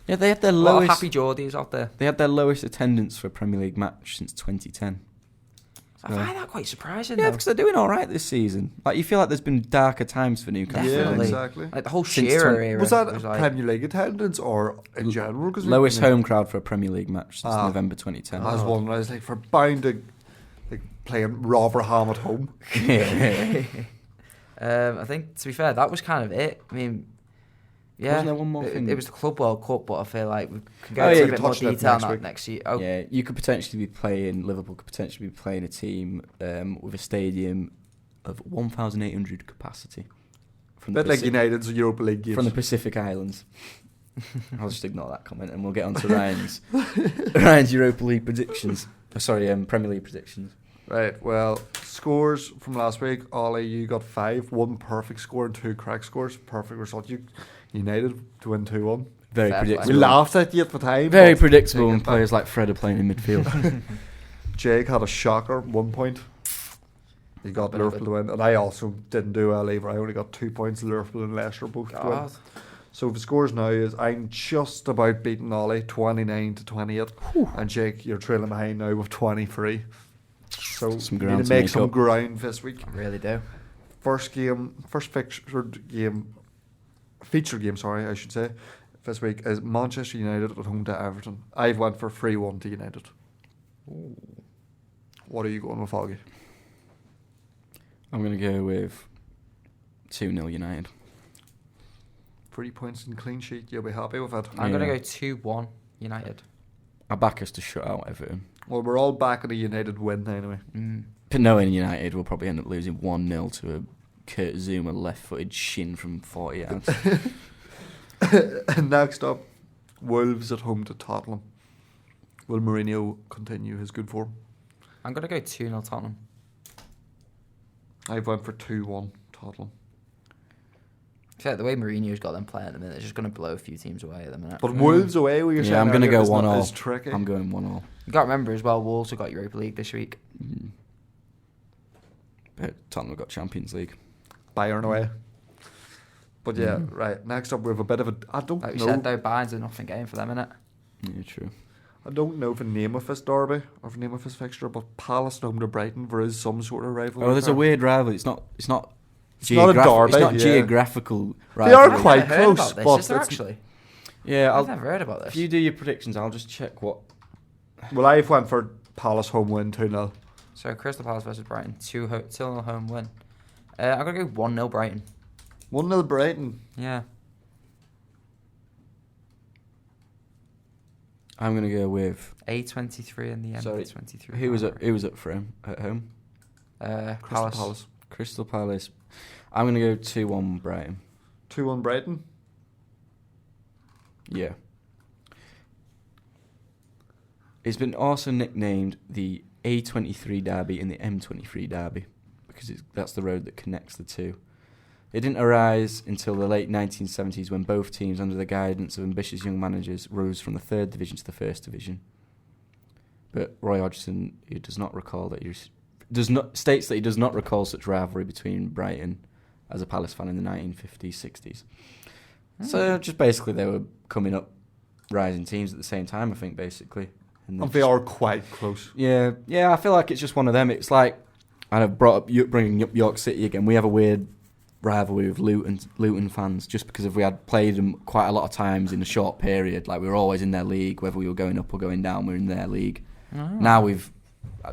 Yeah, they had their lowest... happy Geordies out there. They had their lowest attendance for a Premier League match since 2010. I find that quite surprising. Yeah, because they're doing all right this season. Like, you feel like there's been darker times for Newcastle. Definitely. Yeah, exactly. Like the whole Shearer era. Was that Premier League attendance or in general? Lowest home crowd for a Premier League match since November 2010. I was wondering, I was like, for bounding, like playing Rotherham at home. I think, to be fair, that was kind of it. I mean, yeah. Wasn't there one more thing? It was the Club World Cup, but I feel like we can go into a bit more detail on that next year. Oh. Yeah, you could potentially be playing, Liverpool could potentially be playing a team with a stadium of 1,800 capacity. Bit like United's Europa League games. From the Pacific Islands. I'll just ignore that comment and we'll get on to Ryan's Europa League predictions. Premier League predictions. Right, well, scores from last week. Olly, you got 5, 1 perfect score and 2 crack scores. Perfect result. United to win 2-1. Very predictable. We laughed at you at the time. Very predictable when players like Fred are playing in midfield. Jake had a shocker, 1 point. He got Liverpool to win. And I also didn't do well either. I only got 2 points. Liverpool and Leicester both to win. So the scores now is I'm just about beating Olly 29-28. And Jake, you're trailing behind now with 23. So you need to make some ground this week. I really do. Feature game, I should say, this week is Manchester United at home to Everton. I've went for 3-1 to United. Ooh. What are you going with, Foggy? I'm going to go with 2-0 United. 3 points and clean sheet. You'll be happy with it. I'm going to go 2-1 United. I back us to shut out Everton. Well, we're all back at a United win anyway. But knowing United, we'll probably end up losing 1-0 to a Kurt Zouma left-footed shin from 40 yards. Next up, Wolves at home to Tottenham. Will Mourinho continue his good form? I'm going to go 2-0 Tottenham. I've went for 2-1 Tottenham. I feel like the way Mourinho's got them playing at the minute, they're just going to blow a few teams away at the minute. But Wolves away, where you're saying I'm going to go 1-0. It's tricky. I'm going 1-0. You got to remember as well, Wolves have got Europa League this week. But Tottenham have got Champions League. Bayern away. But yeah, right. Next up, we have a bit of a... I don't know. Like you said, though, Bayern's a nothing game for them, innit? Yeah, true. I don't know the name of this derby or the name of this fixture, but Palace at home to Brighton, there is some sort of rivalry. Oh, there's a weird rivalry. It's not not a derby. It's not yeah. geographical. They are rivalry. quite I've never heard close, about this. but Is there it's- actually? Yeah, I've never heard about this. if you do your predictions, I'll just check what. Well, I've went for Palace home win 2-0. So Crystal Palace versus Brighton, 2-0 home win. I'm gonna go 1-0 Brighton. 1-0 Brighton. Yeah. I'm gonna go with. A23 and the Sorry, M23. Who was up for him at home? Palace. Crystal Palace. I'm gonna go 2-1 Brighton. 2-1 Brighton. Yeah. It's been also nicknamed the A23 Derby and the M23 Derby because that's the road that connects the two. It didn't arise until the late 1970s when both teams, under the guidance of ambitious young managers, rose from the 3rd Division to the 1st Division. But Roy Hodgson, he does not recall that states that he does not recall such rivalry between Brighton as a Palace fan in the 1950s, 60s. So just basically they were coming up rising teams at the same time, I think, basically. And they are quite close. Yeah, I feel like it's just one of them. It's like, and I've bringing up York City again. We have a weird rivalry with Luton fans just because we had played them quite a lot of times in a short period. Like we were always in their league, whether we were going up or going down, we're in their league. Oh. Now we've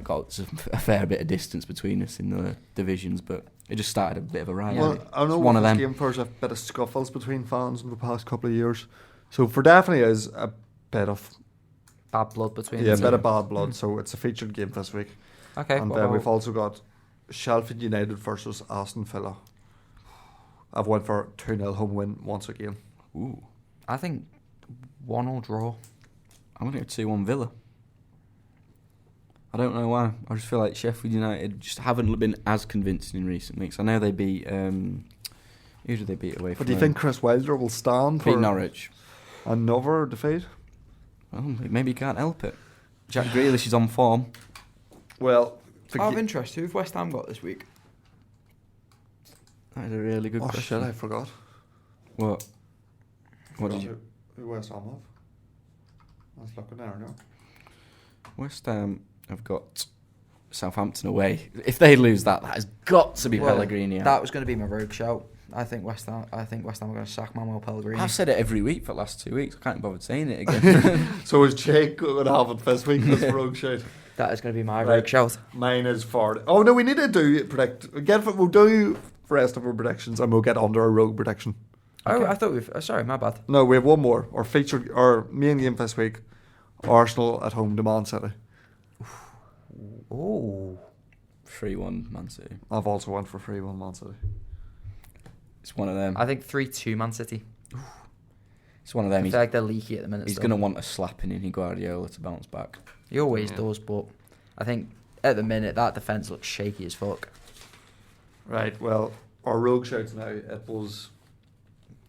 got a fair bit of distance between us in the divisions, but it just started a bit of a rivalry. Well, I know one of this them. game there's a bit of scuffles between fans in the past couple of years. So for definitely is a bit of Bad blood between a the bit two. of bad blood. So it's a featured game this week. Okay. And then we've also got Sheffield United versus Aston Villa. I've went for 2-0 home win once again. Ooh, I think 1-1 draw. I'm going to go 2-1 Villa. I don't know why. I just feel like Sheffield United just haven't been as convincing in recent weeks. I know they beat... who did they beat away from? But do you think Chris Wilder will stand Beat for Norwich. another defeat? Well, maybe he can't help it. Jack Grealish is on form. Well, Out of interest, who've West Ham got this week? That is a really good oh question. shit, I forgot. What? What did you... Who West Ham have? I was looking there now. West Ham have got Southampton away. If they lose that has got to be Pellegrini out. That was going to be my rogue shout. I think West Ham are going to sack Manuel Pellegrini. I've said it every week for the last 2 weeks. I can't bother saying it again. So is Jake going to have it this week? This rogue shit. That is going to be my Right. rogue shout. Mine is for... Oh no, we need to we'll do the rest of our predictions and we'll get under a rogue prediction. Oh, I thought sorry, my bad. No, we have one more. Our main game this week, Arsenal at home to Man City. Oh. 3-1 Man City. I've also went for 3-1 Man City. It's one of them. I think 3-2 Man City. It's one of I them. feel like they're leaky at the minute. He's going to want a slapping in Guardiola to bounce back. He always Yeah. does, but I think at the minute that defence looks shaky as fuck. Right, well, our rogue shouts now, it was...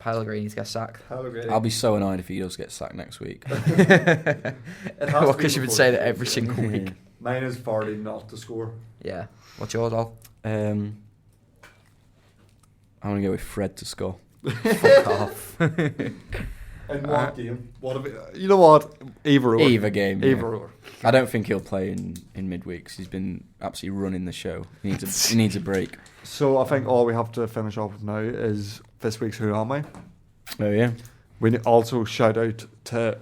Pellegrini's get sacked. I'll be so annoyed if he does get sacked next week. Well, because you would say that every single week. Mine is Vardy not to score. Yeah. What's yours, Al? I'm going to go with Fred to score. Fuck off. In what game? You know what? Either game. Either Yeah. or. I don't think he'll play in midweek 'cause he's been absolutely running the show. He needs a break. So I think all we have to finish off with now is this week's Who Am I? Oh, yeah. We also shout out to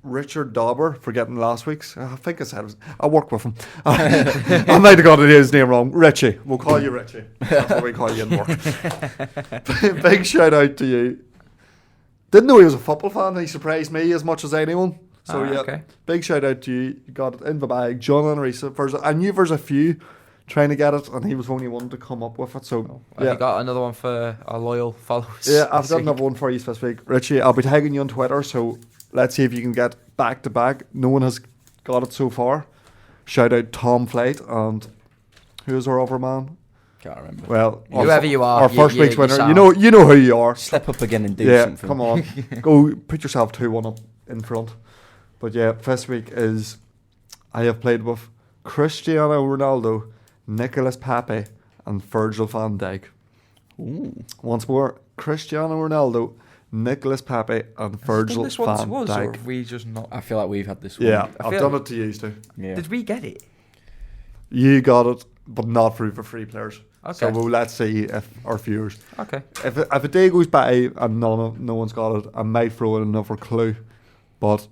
Richard Dauber for getting last week's. I think I said it was, I work with him. I might have got his name wrong. Richie. We'll call you Richie. That's what we call you in work. Big shout out to you. Didn't know he was a football fan. He surprised me as much as anyone. So yeah, okay. Big shout out to you. You got it in the bag. John and Risa. I knew there's a few trying to get it, and he was the only one to come up with it. So Have you got another one for our loyal followers? yeah, I've this got week? another one for you this week. Richie, I'll be tagging you on Twitter, so let's see if you can get back to back. No one has got it so far. Shout out Tom Flight, and who's our other man? Can't remember. Well, Whoever you are, our first week's winner. sound. You know who you are. Step up again and do Yeah, something. come on. Go put yourself 2-1 up in front. But yeah, this week is I have played with Cristiano Ronaldo, Nicolas Pepe, and Virgil van Dijk. Ooh. Once more, Cristiano Ronaldo, Nicolas Pepe, and Virgil this one van to us, or Dijk. have we just not? I feel like we've had this one. Yeah, I I've feel- done it to you too. Yeah. Did we get it? You got it, but not through the free players. Okay. So let's see if our viewers. Okay. If a day goes by and no one's got it, I might throw in another clue, but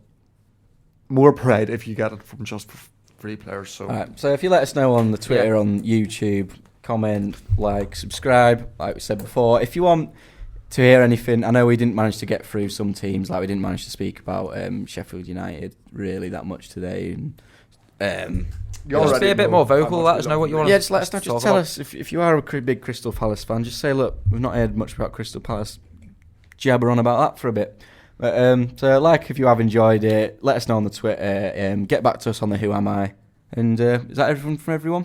more pride if you get it from just 3 players. So. Right, so if you let us know on the Twitter, on YouTube, comment, like, subscribe, like we said before. If you want to hear anything, I know we didn't manage to get through some teams, like we didn't manage to speak about Sheffield United really that much today. And, just be a bit more vocal. Let us know what you want. Yeah, just let us know. Just tell about. us if you are a big Crystal Palace fan. Just say, look, we've not heard much about Crystal Palace. Jabber on about that for a bit. But, so, if you have enjoyed it, let us know on the Twitter. Get back to us on the Who Am I? And is that everything from everyone?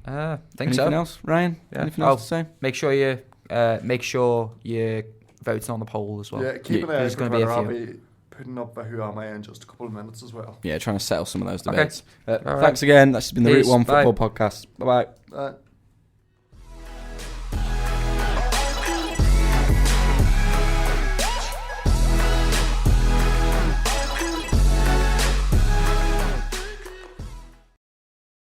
Think so. Anything else, Ryan? Yeah. Anything else to say? Make sure you're voting on the poll as well. Yeah, keep an eye there's out. going to be a few. I'll be putting up a Who Am I in just a couple of minutes as well. Yeah, trying to settle some of those debates. All right. Thanks again. That's been the Peace. Route 1 Bye. Football Podcast. Bye-bye.